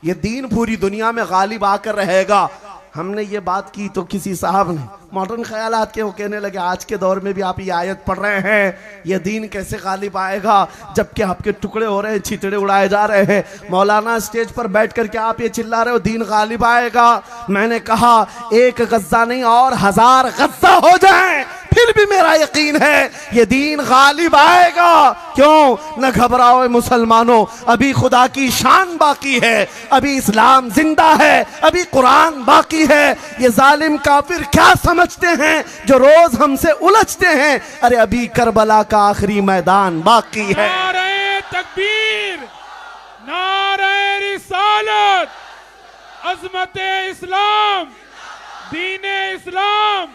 ये दीन पूरी दुनिया में गालिब आकर रहेगा। हमने ये बात की तो किसी साहब ने मॉडर्न ख्यालात के वो कहने लगे, आज के दौर में भी आप ये आयत पढ़ रहे हैं, ये दीन कैसे गालिब आएगा जबकि आपके टुकड़े हो रहे हैं, छितड़े उड़ाए जा रहे हैं। मौलाना स्टेज पर बैठ कर के आप ये चिल्ला रहे हो दीन गालिब आएगा। मैंने कहा एक गज्जा नहीं और 1000 गज्जा हो जाए फिर भी मेरा यकीन है ये दीन गालिब आएगा। क्यों न घबराओ मुसलमानों, अभी खुदा की शान बाकी है, अभी इस्लाम जिंदा है, अभी कुरान बाकी है। ये जालिम काफिर क्या समझते हैं जो रोज हमसे उलझते हैं? अरे अभी करबला का आखिरी मैदान बाकी है। नारे तकबीर, नारे रिसालत, अज़मते इस्लाम, दीने इस्लाम,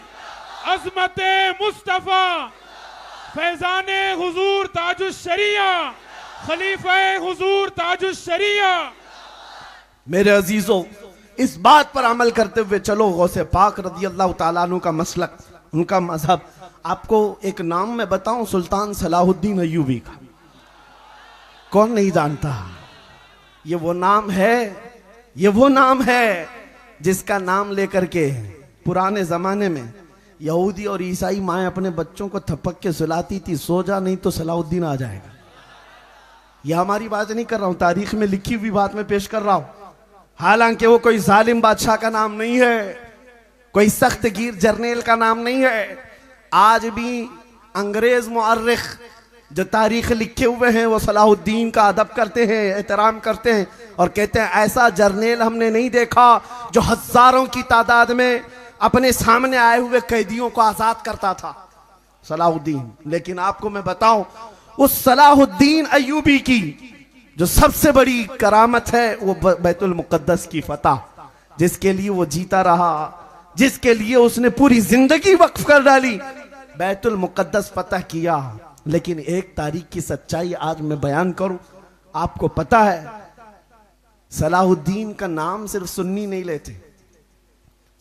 अज़मते मुस्तफ़ा, फैज़ाने हुजूर ताजुश शरिया, खलीफे हुजूर ताजुश शरिया। मेरे अजीजों, इस बात पर अमल करते हुए चलो, गौसे पाक रज़ी अल्लाह ताला अन्हु का मसलक, उनका मजहब। आपको एक नाम मैं बताऊं, सुल्तान सलाहुद्दीन अय्यूबी का। कौन नहीं जानता? ये वो नाम है, ये वो नाम है जिसका नाम लेकर के पुराने जमाने में यहूदी और ईसाई माएँ अपने बच्चों को थपक के सुलाती थी, सो जा नहीं तो सलाहुद्दीन आ जाएगा। यह हमारी बात नहीं कर रहा हूं, तारीख में लिखी हुई बात में पेश कर रहा हूं। हालांकि वो कोई जालिम बादशाह का नाम नहीं है, कोई सख्त गिर जर्नेल का नाम नहीं है। आज भी अंग्रेज मुअर्रिख जो तारीख लिखे हुए हैं वो सलाहुद्दीन का अदब करते हैं, एहतराम करते हैं और कहते हैं ऐसा जर्नेल हमने नहीं देखा जो हजारों की तादाद में अपने सामने आए हुए कैदियों को आजाद करता था, सलाहुद्दीन। लेकिन आपको मैं बताऊं, उस सलाहुद्दीन अय्यूबी की जो सबसे बड़ी करामत है वो बैतुल मुक़द्दस की फतह, जिसके लिए वो जीता रहा, जिसके लिए उसने पूरी जिंदगी वक्फ कर डाली, बैतुल मुक़द्दस फतह किया। लेकिन एक तारीख की सच्चाई आज मैं बयान करूं, आपको पता है सलाहुद्दीन का नाम सिर्फ सुन्नी नहीं लेते,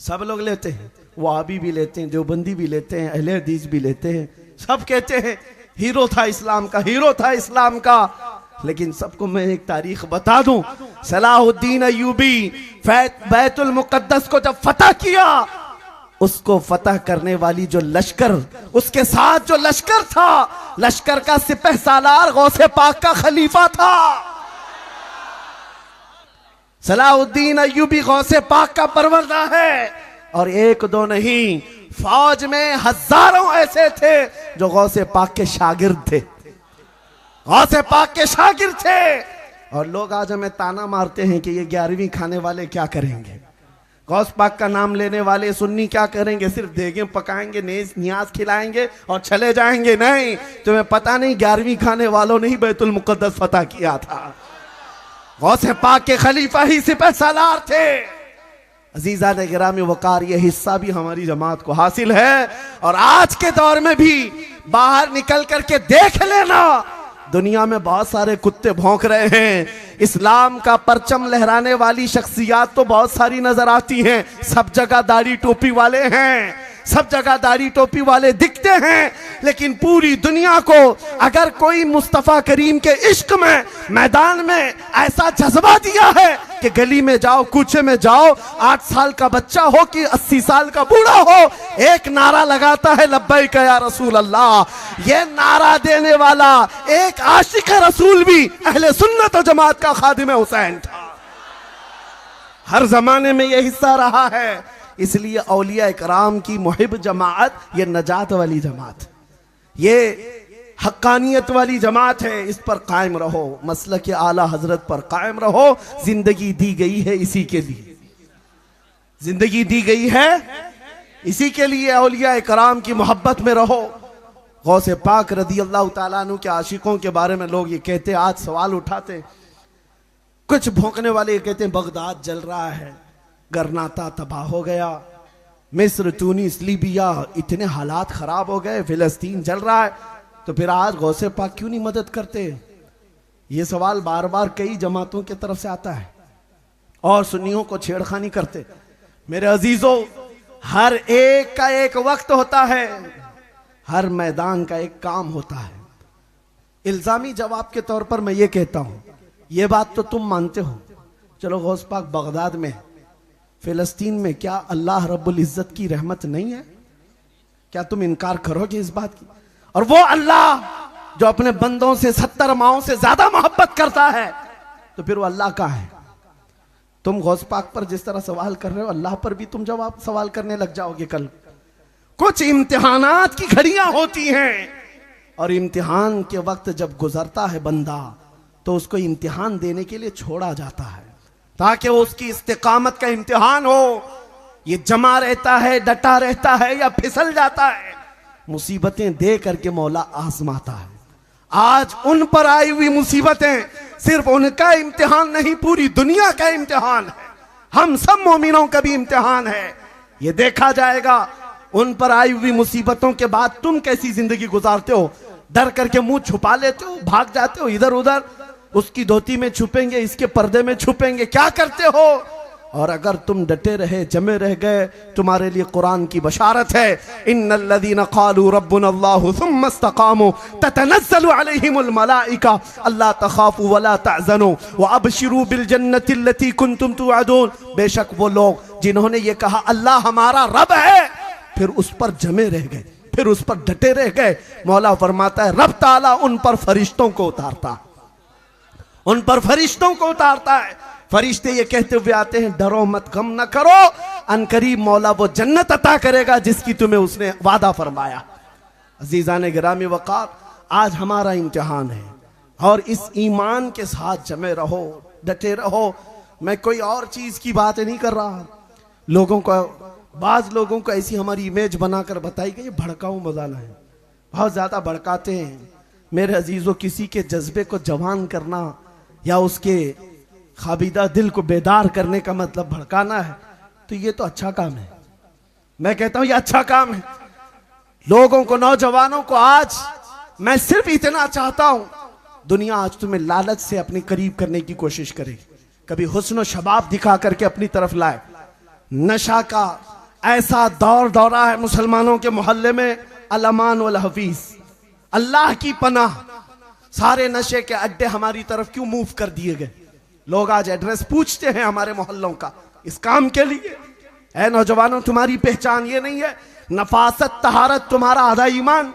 सब लोग लेते हैं, वहाबी भी लेते हैं, देवबंदी भी लेते हैं, अहले हदीस भी लेते हैं। सब कहते हैं हीरो था इस्लाम का, हीरो था इस्लाम का। लेकिन सबको मैं एक तारीख बता दूं, सलाहुद्दीन अय्यूबी बैतुल मुक़द्दस को जब फतह किया, उसको फतह करने वाली जो लश्कर, उसके साथ जो लश्कर था, लश्कर का सिपह सालार गौसे पाक का खलीफा था। सलाहुद्दीन अय्यूबी गौसे पाक का परवरदा है। और एक दो नहीं, फौज में हजारों ऐसे थे जो गौसे पाक के शागिर्द थे। गौसे पाक के शागिर्द थे। और लोग आज हमें ताना मारते हैं कि ये 11वीं खाने वाले क्या करेंगे, गौस पाक का नाम लेने वाले सुन्नी क्या करेंगे, सिर्फ देगें पकाएंगे, नियाज खिलाएंगे और चले जाएंगे। नहीं, तुम्हें पता नहीं 11वीं खाने वालों ने ही बैतुल मुकद्दस फतह किया था। गौसे पाक के खलीफा ही सिपह सालार थे। अजीजा ने गिरामी वकार, ये हिस्सा भी हमारी जमात को हासिल है। और आज के दौर में भी बाहर निकल करके देख लेना, दुनिया में बहुत सारे कुत्ते भौंक रहे हैं। इस्लाम का परचम लहराने वाली शख्सियात तो बहुत सारी नजर आती हैं, सब जगह दाढ़ी टोपी वाले हैं, सब जगह दाढ़ी टोपी वाले दिखते हैं। लेकिन पूरी दुनिया को अगर कोई मुस्तफा करीम के इश्क में मैदान में ऐसा जज्बा दिया है कि गली में जाओ, कूचे में जाओ, 8 साल का बच्चा हो कि 80 साल का बूढ़ा हो, एक नारा लगाता है लब्बैक या रसूल अल्लाह। ये नारा देने वाला एक आशिक रसूल भी अहले सुन्नत व जमात का खादिम हुसैन था। हर जमाने में यह हिस्सा रहा है। इसलिए औलिया इकराम की मुहिब जमात ये नजात वाली जमात, ये हक्कानियत वाली जमात है। इस पर कायम रहो, मसलक आला हजरत पर कायम रहो। जिंदगी दी गई है इसी के लिए, जिंदगी दी गई है इसी के लिए। औलिया इकराम की मोहब्बत में रहो। गौसे पाक रदी अल्लाह ताला अन्हु के आशिकों के बारे में लोग ये कहते, आज सवाल उठाते, कुछ भौंकने वाले ये कहते हैं बगदाद जल रहा है, गरनाता तबाह हो गया, मिस्र, तुनीस, लीबिया इतने हालात खराब हो गए, फिलिस्तीन जल रहा है, तो फिर आज गौसे पाक क्यों नहीं मदद करते? ये सवाल बार बार कई जमातों की तरफ से आता है और सुन्नियों को छेड़खानी करते। मेरे अजीजों, हर एक का एक वक्त होता है, हर मैदान का एक काम होता है। इल्जामी जवाब के तौर पर मैं ये कहता हूं, ये बात तो तुम मानते हो, चलो गौस पाक बगदाद में, फिलिस्तीन में क्या अल्लाह रब्बुल इज्जत की रहमत नहीं है? क्या तुम इनकार करोगे इस बात की? और वो अल्लाह जो अपने बंदों से 70 माओं से ज्यादा मोहब्बत करता है, तो फिर वो अल्लाह का है। तुम गौस पाक पर जिस तरह सवाल कर रहे हो, अल्लाह पर भी तुम जवाब सवाल करने लग जाओगे कल। कुछ इम्तिहानात की घड़ियां होती हैं और इम्तिहान के वक्त जब गुजरता है बंदा, तो उसको इम्तिहान देने के लिए छोड़ा जाता है ताकि वो उसकी इस्तिकामत का इम्तिहान हो। ये जमा रहता है, डटा रहता है या फिसल जाता है, मुसीबतें दे करके मौला आजमाता है। आज उन पर आई हुई मुसीबतें सिर्फ उनका इम्तिहान नहीं, पूरी दुनिया का इम्तिहान है। हम सब मोमिनों का भी इम्तिहान है। ये देखा जाएगा उन पर आई हुई मुसीबतों के बाद तुम कैसी जिंदगी गुजारते हो। डर करके मुंह छुपा लेते हो, भाग जाते हो इधर उधर, उसकी धोती में छुपेंगे, इसके पर्दे में छुपेंगे, क्या करते हो? और अगर तुम डटे रहे, जमे रह गए, तुम्हारे लिए कुरान की बशारत है, इन्नल्लज़ीना क़ालू रब्बुनल्लाहु सुम्मा इस्तक़ामू ततनज़्ज़लु अलैहिमुल मलाइका अल्ला तख़ाफ़ू वला तहज़नू व अबशिरू बिल जन्नति अल्लती कुंतुम तुअदून। बेशक वो लोग जिन्होंने ये कहा अल्लाह हमारा रब है, फिर उस पर जमे रह गए, फिर उस पर डटे रह गए, मौला फरमाता है रब ताला उन पर फरिश्तों को उतारता, उन पर फरिश्तों को उतारता है। फरिश्ते ये कहते हुए आते हैं डरो मत, गम न करो, अनकरीब मौला वो जन्नत अता करेगा जिसकी तुम्हें उसने वादा फरमाया। अजीजान गिरामी वक़ार, आज हमारा इम्तिहान है और इस ईमान के साथ जमे रहो, डटे रहो। मैं कोई और चीज की बात नहीं कर रहा। लोगों को, बाज लोगों को ऐसी हमारी इमेज बनाकर बताई गई भड़काऊ मौलाना है, बहुत ज्यादा भड़काते हैं। मेरे अजीजों, किसी के जज्बे को जवान करना या उसके खाबिदा दिल को बेदार करने का मतलब भड़काना है, तो ये तो अच्छा काम है। मैं कहता हूं ये अच्छा काम है। लोगों को, नौजवानों को आज मैं सिर्फ इतना चाहता हूं, दुनिया आज तुम्हें लालच से अपने करीब करने की कोशिश करे, कभी हुस्न शबाब दिखा करके अपनी तरफ लाए। नशा का ऐसा दौर दौरा है मुसलमानों के मोहल्ले में, अल-अमान वल हफीज, अल्लाह की पनाह। सारे नशे के अड्डे हमारी तरफ क्यों मूव कर दिए गए? लोग आज एड्रेस पूछते हैं हमारे मोहल्लों का इस काम के लिए। ऐ नौजवानों, तुम्हारी पहचान ये नहीं है, नफासत तहारत तुम्हारा आधा ईमान।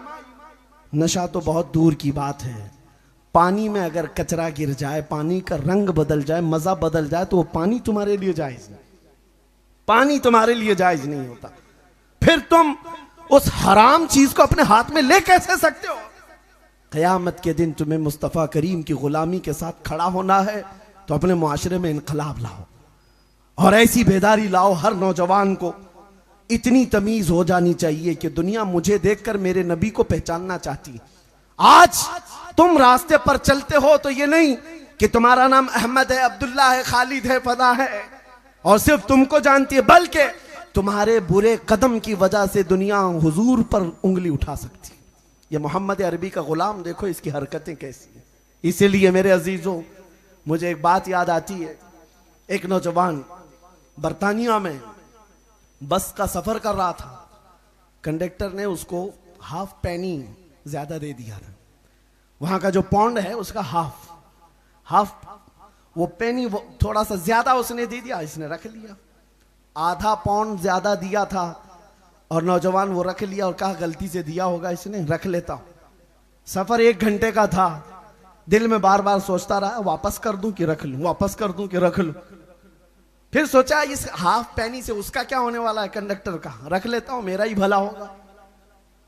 नशा तो बहुत दूर की बात है। पानी में अगर कचरा गिर जाए, पानी का रंग बदल जाए, मजा बदल जाए, तो वो पानी तुम्हारे लिए जायज नहीं, पानी तुम्हारे लिए जायज नहीं होता। फिर तुम उस हराम चीज को अपने हाथ में ले कैसे सकते हो? क़यामत के दिन तुम्हें मुस्तफ़ा करीम की ग़ुलामी के साथ खड़ा होना है तो अपने मुआशरे में इनकलाब लाओ और ऐसी बेदारी लाओ, हर नौजवान को इतनी तमीज हो जानी चाहिए कि दुनिया मुझे देखकर मेरे नबी को पहचानना चाहती है। आज तुम रास्ते पर चलते हो तो ये नहीं कि तुम्हारा नाम अहमद है, अब्दुल्ला है, खालिद है, फदा है और सिर्फ तुमको जानती है, बल्कि तुम्हारे बुरे कदम की वजह से दुनिया हुजूर पर उंगली उठा सकती है। ये मोहम्मद अरबी का गुलाम देखो, इसकी हरकतें कैसी हैं। इसीलिए मेरे अजीजों, मुझे एक बात याद आती है। एक नौजवान बरतानिया में बस का सफर कर रहा था, कंडक्टर ने उसको हाफ पैनी ज्यादा दे दिया था। वहां का जो पौंड है उसका हाफ वो पेनी वो थोड़ा सा ज्यादा उसने दे दिया, इसने रख लिया। आधा पौंड ज्यादा दिया था और नौजवान वो रख लिया और कहा गलती से दिया होगा इसने, रख लेता हूं। सफर 1 घंटे का था, दिल में बार बार सोचता रहा वापस कर दूं कि रख लूं, वापस कर दूं कि रख लूं। फिर सोचा इस हाफ पैनी से उसका क्या होने वाला है, कंडक्टर का, रख लेता हूं, मेरा ही भला होगा।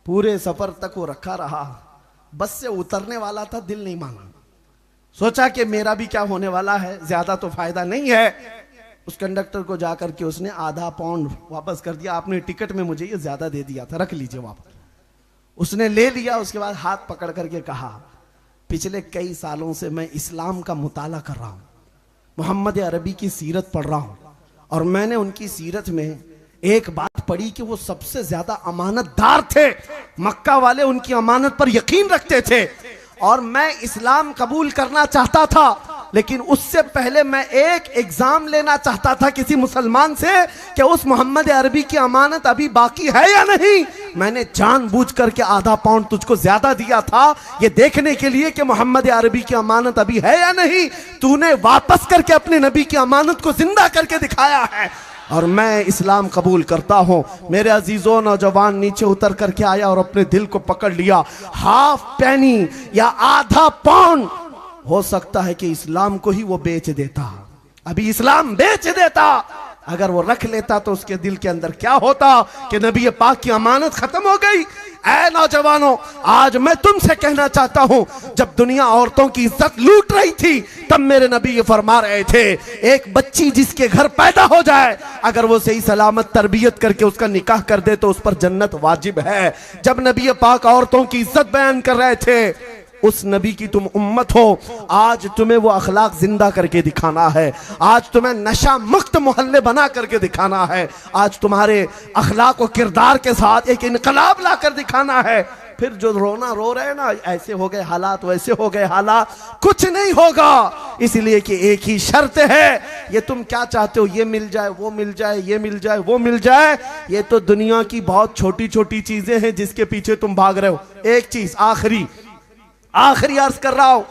पूरे सफर तक वो रखा रहा। बस से उतरने वाला था, दिल नहीं माना, सोचा कि मेरा भी क्या होने वाला है, ज्यादा तो फायदा नहीं है। उस कंडक्टर को जाकर के उसने आधा पाउंड वापस कर दिया, आपने टिकट में मुझे ये ज्यादा दे दिया था, रख लीजिए वापस। उसने ले लिया। उसके बाद हाथ पकड़ करके कहा, पिछले कई सालों से मैं इस्लाम का मुताला कर रहा हूं, मोहम्मद अरबी की सीरत पढ़ रहा हूं और मैंने उनकी सीरत में एक बात पढ़ी कि वो सबसे ज्यादा अमानतदार थे। मक्का वाले उनकी अमानत पर यकीन रखते थे और मैं इस्लाम कबूल करना चाहता था, लेकिन उससे पहले मैं एक एग्जाम लेना चाहता था किसी मुसलमान से कि उस मोहम्मद अरबी की अमानत अभी बाकी है या नहीं। मैंने जानबूझ करके आधा पाउंड तुझको ज्यादा दिया था, ये देखने के लिए कि मोहम्मद अरबी की अमानत अभी है या नहीं। तूने वापस करके अपने नबी की अमानत को जिंदा करके दिखाया है और मैं इस्लाम कबूल करता हूं। मेरे अजीजों, नौजवान नीचे उतर करके आया और अपने दिल को पकड़ लिया। हाफ पैनी या आधा पाउंड, हो सकता है कि इस्लाम को ही वो बेच देता, अभी इस्लाम बेच देता। अगर वो रख लेता तो उसके दिल के अंदर क्या होता कि नबी पाक की अमानत खत्म हो गई। ऐ नौजवानों, आज मैं तुमसे कहना चाहता हूं, जब दुनिया औरतों की इज्जत लूट रही थी तब मेरे नबी ये फरमा रहे थे, एक बच्ची जिसके घर पैदा हो जाए, अगर वो सही सलामत तरबियत करके उसका निकाह कर दे तो उस पर जन्नत वाजिब है। जब नबी पाक औरतों की इज्जत बयान कर रहे थे, उस नबी की तुम उम्मत हो, आज तुम्हें वो अखलाक जिंदा करके दिखाना है। आज तुम्हें नशा मुक्त मोहल्ले बना करके दिखाना है। आज तुम्हारे अखलाक और किरदार के साथ एक इनकलाब ला कर दिखाना है। फिर जो रोना रो रहे हैं ना, ऐसे हो गए हालात, वैसे हो गए हालात, कुछ नहीं होगा। इसलिए कि एक ही शर्त है, ये तुम क्या चाहते हो, ये मिल जाए, वो मिल जाए, ये मिल जाए, वो मिल जाए, ये तो दुनिया की बहुत छोटी छोटी चीजें हैं जिसके पीछे तुम भाग रहे हो। एक चीज आखिरी अर्ज कर रहा हूं,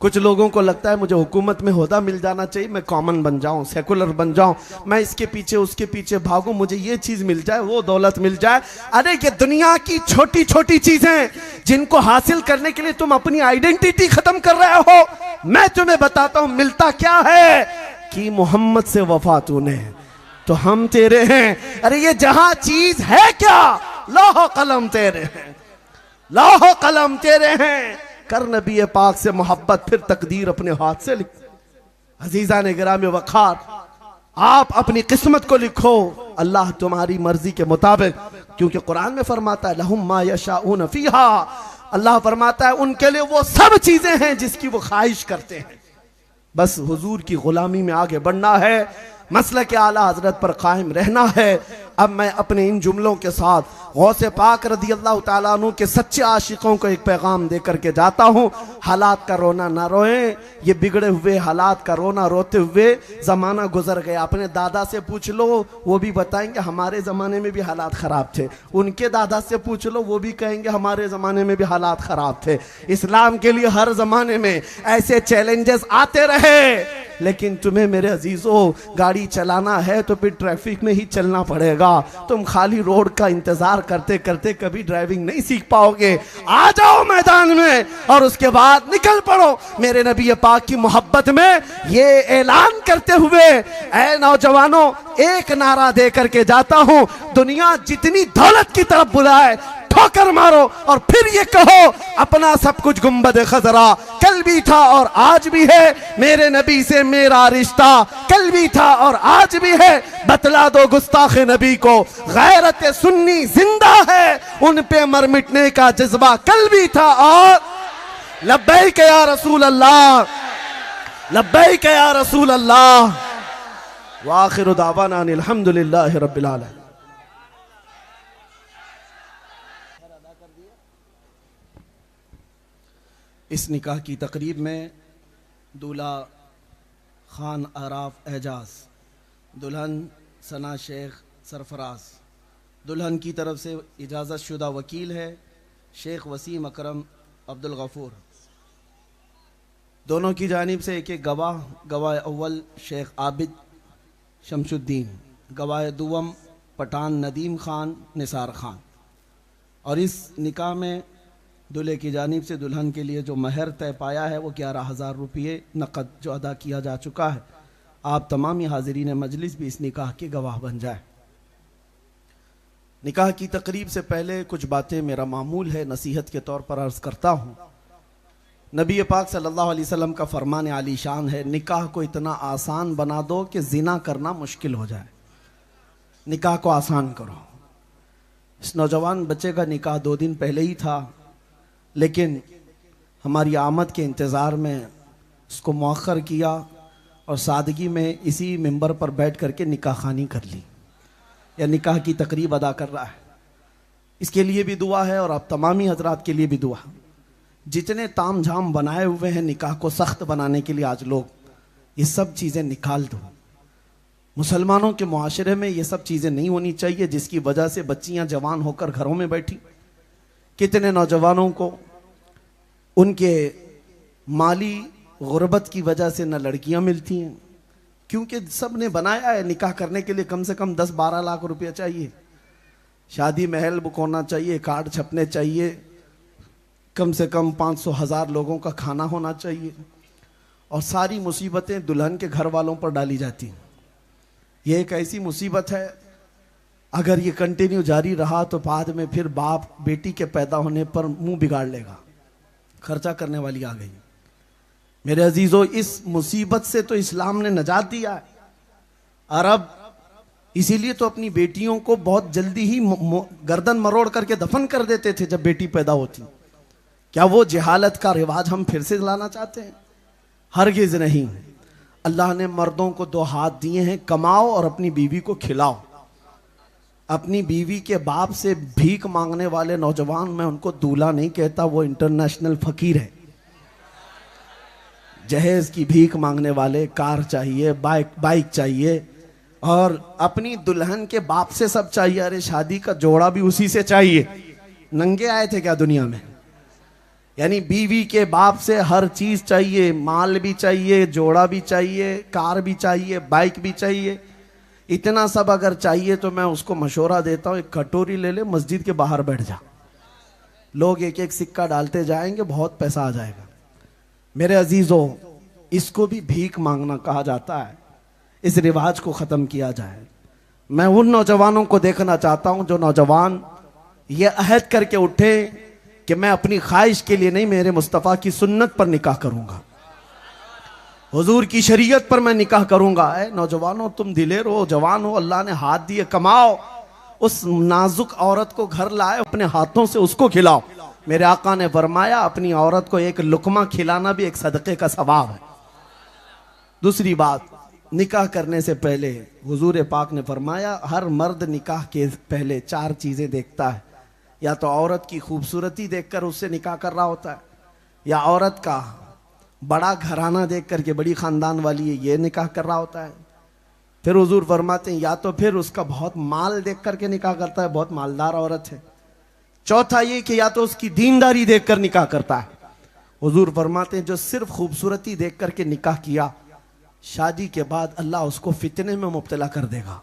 कुछ लोगों को लगता है मुझे हुकूमत में ओहदा मिल जाना चाहिए, मैं कॉमन बन जाऊं, सेकुलर बन जाऊं, मैं इसके पीछे उसके पीछे भागूं, मुझे ये चीज मिल जाए, वो दौलत मिल जाए। अरे ये दुनिया की छोटी छोटी चीजें जिनको हासिल करने के लिए तुम अपनी आइडेंटिटी खत्म कर रहे हो। मैं तुम्हें बताता हूं मिलता क्या है कि मोहम्मद से वफा तूने तो हम तेरे हैं। अरे ये जहां चीज है क्या, लौह कलम तेरे हैं, लौह कलम तेरे हैं। कर नबी पाक से मोहब्बत, फिर तकदीर अपने हाथ से लिख। अजीजा ने गिराम वखार, आप अपनी किस्मत को लिखो अल्लाह तुम्हारी मर्जी के मुताबिक, क्योंकि कुरान में फरमाता है लहुम मा यशाऊन फीहा, अल्लाह फरमाता है उनके लिए वो सब चीजें हैं जिसकी वो ख्वाहिश करते हैं। बस हुजूर की गुलामी में आगे बढ़ना है, मसलक के आला हजरत पर कायम रहना है। अब मैं अपने इन जुमलों के साथ गौसे पाक रदी अल्लाह ताला अन्हु के सच्चे आशिकों को एक पैगाम दे करके जाता हूँ। हालात का रोना ना रोएं, ये बिगड़े हुए हालात का रोना रोते हुए ज़माना गुजर गया। अपने दादा से पूछ लो, वो भी बताएंगे हमारे ज़माने में भी हालात ख़राब थे। उनके दादा से पूछ लो, वो भी कहेंगे हमारे ज़माने में भी हालात ख़राब थे। इस्लाम के लिए हर ज़माने में ऐसे चैलेंजेस आते रहे, लेकिन तुम्हें मेरे अजीजों गाड़ी चलाना है तो फिर ट्रैफिक में ही चलना पड़ेगा। तुम खाली रोड का इंतजार करते करते कभी ड्राइविंग नहीं सीख पाओगे। आ जाओ मैदान में और उसके बाद निकल पड़ो मेरे नबी पाक की मोहब्बत में। ये ऐलान करते हुए ऐ नौजवानों, एक नारा दे करके जाता हूं, दुनिया जितनी दौलत की तरफ बुलाए ठोकर मारो और फिर ये कहो अपना सब कुछ गुंबद खजरा कल भी था और आज भी है, मेरे नबी से मेरा रिश्ता कल भी था और आज भी है। बतला दो गुस्ताख नबी को गैरत सुन्नी जिंदा है, उन पे मर मिटने का जज्बा कल भी था और लब्बैक या रसूल अल्लाह, लब्बैक या रसूल अल्लाह। व आखिरु दावाना अनिल हम्दुलिल्लाहि रब्बिल आलमीन। इस निकाह की तकरीब में दूल्हा खान आराफ एजाज, दुल्हन सना शेख सरफराज, दुल्हन की तरफ से इजाज़त शुदा वकील है शेख वसीम अकरम अब्दुल गफूर। दोनों की जानिब से एक एक गवाह, गवाह अव्वल शेख आबिद शमशुद्दीन, गवाह दुवम पठान नदीम खान निसार खान। और इस निकाह में दूल्हे की जानिब से दुल्हन के लिए जो महर तय पाया है वो 11,000 रुपये नकद जो अदा किया जा चुका है। आप तमामी हाजिरीन मजलिस भी इस निकाह के गवाह बन जाए। निकाह की तकरीब से पहले कुछ बातें मेरा मामूल है नसीहत के तौर पर अर्ज़ करता हूँ। नबी पाक सल्लल्लाहु अलैहि वसल्लम का फरमान आली शान है, निकाह को इतना आसान बना दो कि जिना करना मुश्किल हो जाए। निकाह को आसान करो। इस नौजवान बच्चे का निकाह 2 दिन पहले ही था, लेकिन हमारी आमद के इंतज़ार में उसको मौखर किया और सादगी में इसी मिंबर पर बैठ करके निकाह खानी कर ली या निकाह की तकरीब अदा कर रहा है। इसके लिए भी दुआ है और आप तमामी हजरात के लिए भी दुआ। जितने ताम झाम बनाए हुए हैं निकाह को सख्त बनाने के लिए आज लोग, ये सब चीज़ें निकाल दो। मुसलमानों के मुआशरे में ये सब चीज़ें नहीं होनी चाहिए जिसकी वजह से बच्चियां जवान होकर घरों में बैठी। कितने नौजवानों को उनके माली गुर्बत की वजह से न लड़कियां मिलती हैं, क्योंकि सब ने बनाया है निकाह करने के लिए कम से कम 10-12 लाख रुपया चाहिए, शादी महल बुक होना चाहिए, कार्ड छपने चाहिए, कम से कम 500,000 लोगों का खाना होना चाहिए और सारी मुसीबतें दुल्हन के घर वालों पर डाली जाती हैं। ये एक ऐसी मुसीबत है, अगर ये कंटिन्यू जारी रहा तो बाद में फिर बाप बेटी के पैदा होने पर मुंह बिगाड़ लेगा। खर्चा करने वाली आ गई। मेरे अजीजों, इस मुसीबत से तो इस्लाम ने नजात दिया है। अरब इसीलिए तो अपनी बेटियों को बहुत जल्दी ही गर्दन मरोड़ करके दफन कर देते थे जब बेटी पैदा होती। क्या वो जहालत का रिवाज हम फिर से लाना चाहते हैं? हरगिज नहीं। अल्लाह ने मर्दों को 2 हाथ दिए हैं, कमाओ और अपनी बीवी को खिलाओ। अपनी बीवी के बाप से भीख मांगने वाले नौजवान, मैं उनको दूल्हा नहीं कहता, वो इंटरनेशनल फकीर है। जहेज की भीख मांगने वाले, कार चाहिए, बाइक चाहिए और अपनी दुल्हन के बाप से सब चाहिए। अरे शादी का जोड़ा भी उसी से चाहिए। नंगे आए थे क्या दुनिया में? यानी बीवी के बाप से हर चीज चाहिए, माल भी चाहिए, जोड़ा भी चाहिए, कार भी चाहिए, बाइक भी चाहिए। इतना सब अगर चाहिए तो मैं उसको मशवरा देता हूँ, एक कटोरी ले ले, मस्जिद के बाहर बैठ जा। लोग एक एक सिक्का डालते जाएंगे, बहुत पैसा आ जाएगा। मेरे अजीजों, इसको भी भीख मांगना कहा जाता है। इस रिवाज को ख़त्म किया जाए। मैं उन नौजवानों को देखना चाहता हूँ जो नौजवान ये अहद करके उठे कि मैं अपनी ख्वाहिश के लिए नहीं, मेरे मुस्तफ़ा की सुन्नत पर निकाह करूँगा, हुजूर की शरीयत पर मैं निकाह करूँगा। नौजवानों, तुम दिलेर हो, जवान हो, अल्लाह ने हाथ दिए, कमाओ। उस नाजुक औरत को घर लाए, अपने हाथों से उसको खिलाओ। मेरे आका ने फरमाया अपनी औरत को एक लुकमा खिलाना भी एक सदक़े का सवाब है। दूसरी बात, निकाह करने से पहले हुजूर पाक ने फरमाया हर मर्द निकाह के पहले 4 चीज़ें देखता है। या तो औरत की खूबसूरती देखकर उससे निकाह कर रहा होता है, या औरत का बड़ा घराना देख करके, बड़ी ख़ानदान वाली है, ये निकाह कर रहा होता है। फिर हुजूर फरमाते हैं या तो फिर उसका बहुत माल देख करके निकाह करता है, बहुत मालदार औरत है। चौथा ये कि या तो उसकी दीनदारी देख कर निकाह करता है। हुजूर फरमाते हैं जो सिर्फ खूबसूरती देख करके निकाह किया, शादी के बाद अल्लाह उसको फितने में मुब्तला कर देगा।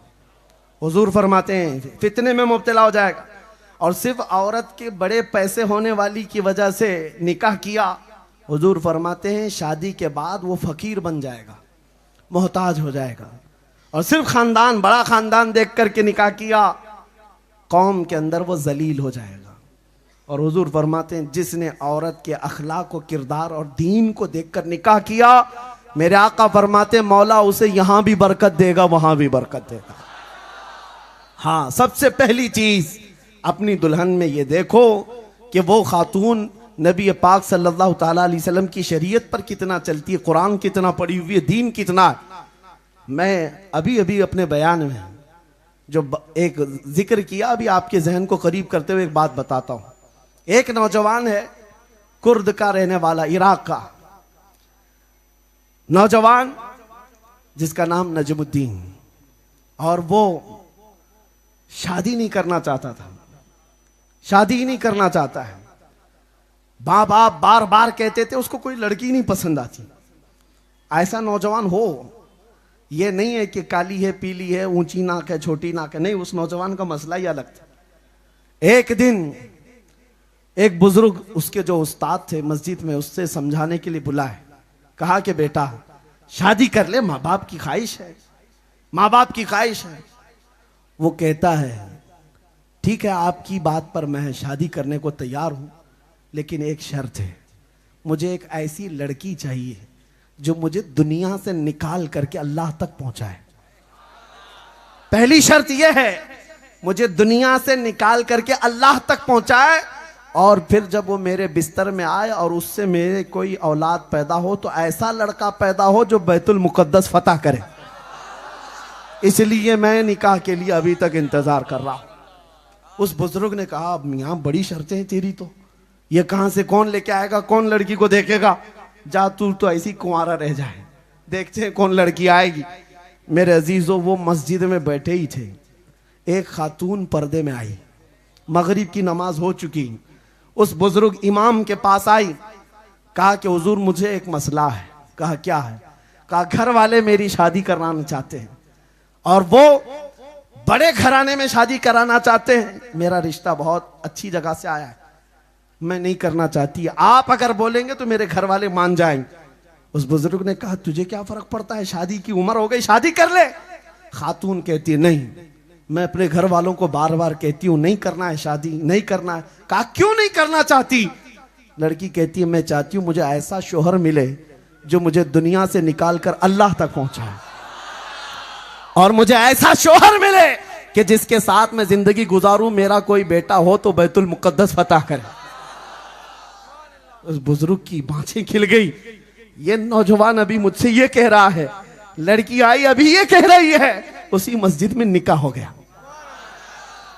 हुजूर फरमाते हैं फितने में मुब्तला हो जाएगा। और सिर्फ औरत के बड़े पैसे होने वाली की वजह से निकाह किया, हुजूर फरमाते हैं शादी के बाद वो फकीर बन जाएगा, मोहताज हो जाएगा। और सिर्फ खानदान, बड़ा खानदान देख करके निकाह किया, कौम के अंदर वो जलील हो जाएगा। और हुजूर फरमाते हैं जिसने औरत के अखलाक व किरदार और दीन को देखकर निकाह किया, मेरे आका फरमाते हैं मौला उसे यहां भी बरकत देगा, वहां भी बरकत देगा। हाँ, सबसे पहली चीज अपनी दुल्हन में ये देखो कि वो खातून नबी पाक सल्लल्लाहु ताला अलैहि वसल्लम की शरीयत पर कितना चलती है, कुरान कितना पढ़ी हुई है, दीन कितना है। मैं अभी अभी अपने बयान में जो एक जिक्र किया, अभी आपके जहन को करीब करते हुए एक बात बताता हूं। एक नौजवान है, कुर्द का रहने वाला, इराक का नौजवान, जिसका नाम नजमुद्दीन, और वो शादी नहीं करना चाहता था, शादी ही नहीं करना चाहता है। माँ बाप बार बार कहते थे उसको कोई लड़की नहीं पसंद आती। ऐसा नौजवान हो, ये नहीं है कि काली है पीली है, ऊंची नाक है छोटी नाक है, नहीं, उस नौजवान का मसला ही अलग था। एक दिन एक बुजुर्ग उसके जो उस्ताद थे मस्जिद में, उससे समझाने के लिए बुलाए, कहा कि बेटा शादी कर ले, माँ बाप की ख्वाहिश है, माँ बाप की ख्वाहिश है। वो कहता है ठीक है आपकी बात पर मैं शादी करने को तैयार हूं, लेकिन एक शर्त है, मुझे एक ऐसी लड़की चाहिए जो मुझे दुनिया से निकाल करके अल्लाह तक पहुंचाए। पहली शर्त यह है, मुझे दुनिया से निकाल करके अल्लाह तक पहुंचाए, और फिर जब वो मेरे बिस्तर में आए और उससे मेरे कोई औलाद पैदा हो तो ऐसा लड़का पैदा हो जो बैतुल मुकद्दस फतह करे। इसलिए मैं निकाह के लिए अभी तक इंतजार कर रहा हूं। उस बुजुर्ग ने कहा मियां बड़ी शर्तें हैं तेरी, तो ये कहां से कौन लेके आएगा, कौन लड़की को देखेगा, जा तू तो ऐसी कुंवारा रह जाए, देखते हैं कौन लड़की आएगी। मेरे अजीजों, वो मस्जिद में बैठे ही थे, एक खातून पर्दे में आई, मगरिब की नमाज हो चुकी, उस बुजुर्ग इमाम के पास आई, कहा कि हुजूर मुझे एक मसला है। कहा क्या है? कहा घर वाले मेरी शादी कराना चाहते हैं और वो बड़े घराने में शादी कराना चाहते हैं, मेरा रिश्ता बहुत अच्छी जगह से आया है, मैं नहीं करना चाहती, आप अगर बोलेंगे तो मेरे घर वाले मान जाएंगे। उस बुजुर्ग ने कहा तुझे क्या फर्क पड़ता है, शादी की उम्र हो गई, शादी कर ले। खातून कहती है नहीं, मैं अपने घर वालों को बार बार कहती हूं नहीं करना है शादी, नहीं करना है। कहा क्यों नहीं करना चाहती? लड़की कहती है मैं चाहती हूं मुझे ऐसा शोहर मिले जो मुझे दुनिया से निकाल कर अल्लाह तक पहुंचाए, और मुझे ऐसा शोहर मिले कि जिसके साथ मैं जिंदगी गुजारूं, मेरा कोई बेटा हो तो बैतुल मुकद्दस फतह करे। उस बुजुर्ग की बाँछें खिल गई। ये नौजवान अभी मुझसे ये कह रहा है, लड़की आई अभी ये कह रही है। उसी मस्जिद में निकाह हो गया,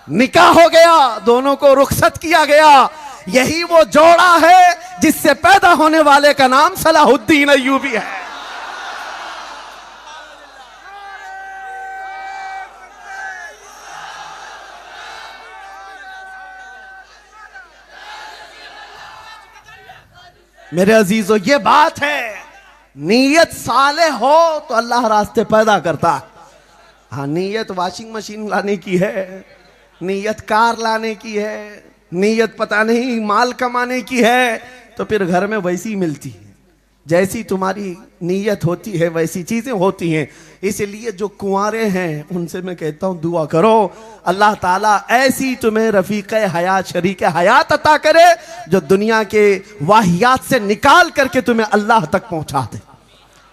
निकाह हो गया, दोनों को रुखसत किया गया। यही वो जोड़ा है जिससे पैदा होने वाले का नाम सलाहुद्दीन अय्यूबी है। मेरे अजीजों, ये बात है, नीयत साले हो तो अल्लाह रास्ते पैदा करता है। हाँ, नीयत वॉशिंग मशीन लाने की है, नीयत कार लाने की है, नीयत पता नहीं माल कमाने की है, तो फिर घर में वैसी मिलती है। जैसी तुम्हारी नीयत होती है वैसी चीजें होती हैं। इसलिए जो कुंवारे हैं उनसे मैं कहता हूं दुआ करो, अल्लाह ताला ऐसी तुम्हें रफीक हयात, शरीक हयात अता करे जो दुनिया के वाहियात से निकाल करके तुम्हें अल्लाह तक पहुंचा दे,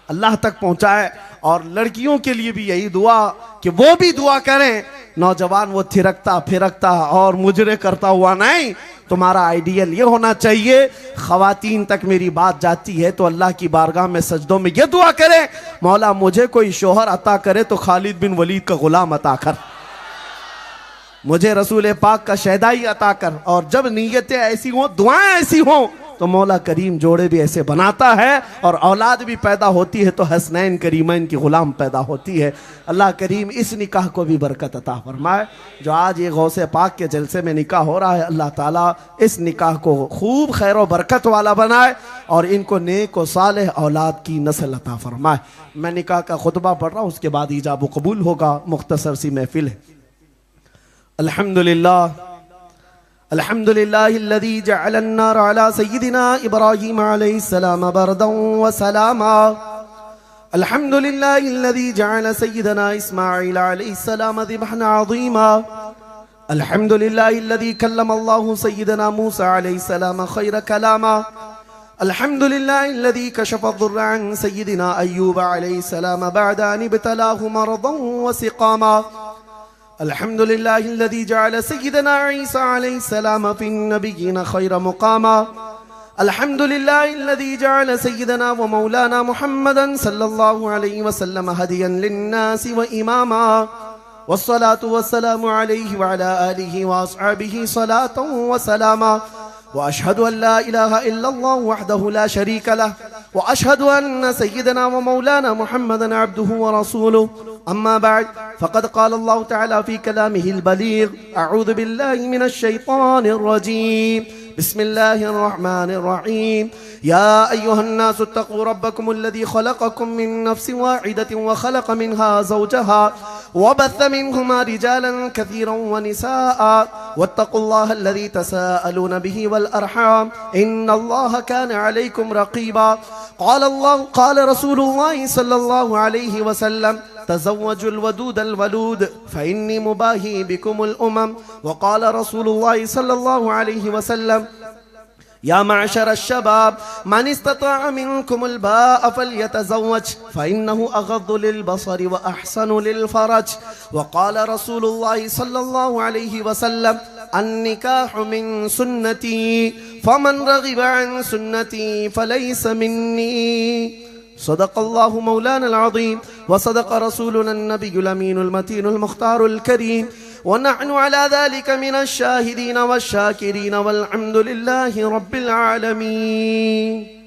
अल्लाह तक पहुंचाए। और लड़कियों के लिए भी यही दुआ कि वो भी दुआ करें, नौजवान वो थिरकता फिरकता और मुजरे करता हुआ नहीं। तुम्हारा आइडियल ये होना चाहिए, खवातीन तक मेरी बात जाती है तो अल्लाह की बारगाह में सजदों में ये दुआ करें, मौला मुझे कोई शोहर अता करे तो खालिद बिन वलीद का गुलाम अता कर, मुझे रसूल पाक का शहदाई अता कर। और जब नीयतें ऐसी हों, दुआएं ऐसी हों, तो मौला करीम जोड़े भी ऐसे बनाता है, और औलाद भी पैदा होती है तो हसनैन करीमैन की गुलाम पैदा होती है। अल्लाह करीम इस निकाह को भी बरकत अता फरमाए। जो आज ये गौसे पाक के जलसे में निकाह हो रहा है, अल्लाह ताला इस निकाह को खूब खैर व बरकत वाला बनाए और इनको नेक व सालेह औलाद की नस्ल अता फरमाए। मैं निकाह का खुतबा पढ़ रहा हूँ, उसके बाद इजाब व कबूल होगा। मुख्तसर सी महफिल है। अल्हम्दुलिल्लाह अल्हम्दुलिल्लाहिल्लज़ी जअलन-नार अला सय्यिदिना इब्राहीम अलैहिस्सलाम बरदन व सलामा। अल्हम्दुलिल्लाहिल्लज़ी जअल सय्यिदना इस्माईल अलैहिस्सलाम ज़िबहन अज़ीमा। अल्हम्दुलिल्लाहिल्लज़ी कल्लमल्लाहु सय्यदना मूसा अलैहिस्सलाम खैर कलामा। अल्हम्दुलिल्लाहिल्लज़ी कशफ़ अद-दुर्र अन सय्यदिना अय्यूब अलैहिस्सलाम बअद अन इब्तलाहु मरदन व सिक़ामा। अल्हम्दुलिल्लाहिल्लज़ी जअल सय्यदना ईसा अलैहिस्सलाम फ़िन-नबिय्यीन खैर मुक़ामा। अल्हम्दुलिल्लाहिल्लज़ी जअल सय्यदना व मौलाना मुहम्मदन सल्लल्लाहु अलैहि वसल्लम हदियन लिन्नासि व इमामा। वस्सलातु वस्सलामु अलैहि व अला आलिहि व अस्हाबिहि सलातन व सलामा। व अशहदु अन ला इलाहा इल्लल्लाह वहदहु ला शरीक लह व अशहदु अन्न सय्यदना व मौलाना मुहम्मदन अब्दुहु व रसूलुहु। अम्मा बअद फ़क़द क़ाल अल्लाहु तआला फ़ी कलामिहिल बलीग़। अऊज़ु बिल्लाहि मिनश शैतानिर रजीम। बिस्मिल्लाहिर रहमानिर रहीम। या अय्युहन्नासु इत्तक़ू रब्बकुमुल्लज़ी ख़लक़कुम मिन नफ़्सिन वाहिदतिन व ख़लक़ मिनहा ज़ौजहा व बस्स मिनहुमा रिजालन कसीरन व निसाअ वत्तक़ुल्लाहल्लज़ी तसाअलून बिही वल अर्हाम इन्नल्लाहा काना अलैकुम रक़ीबा। क़ाल रसूलुल्लाहि सल्लल्लाहु अलैहि वसल्लम तज़व्वजुल वदूदल वलूद फ़इन्नी मुबाही बिकुमुल उमम। वक़ाल रसूलुल्लाहि सल्लल्लाहु अलैहि वसल्लम या मअशर अश-शबाब मन इस्तताअ मिनकुमुल बाअ फ़ल्यतज़व्वज फ़इन्नहु अग़द्दु लिल-बसरि व अहसनु लिल-फ़रज। वक़ाल रसूलुल्लाहि सल्लल्लाहु अलैहि वसल्लम अन्निकाहु मिन सुन्नती फ़मन रग़िब अन सुन्नती फ़लैस मिन्नी। सदक़ल्लाहु मौलानल अज़ीम व सदक़ रसूलुनन नबियुल अमीनुल मतीनुल मुख़्तारुल करीम व नहनु अला ज़ालिका मिनश शाहिदीन वश शाकिरीन वल हम्दुलिल्लाहि रब्बिल आलमीन।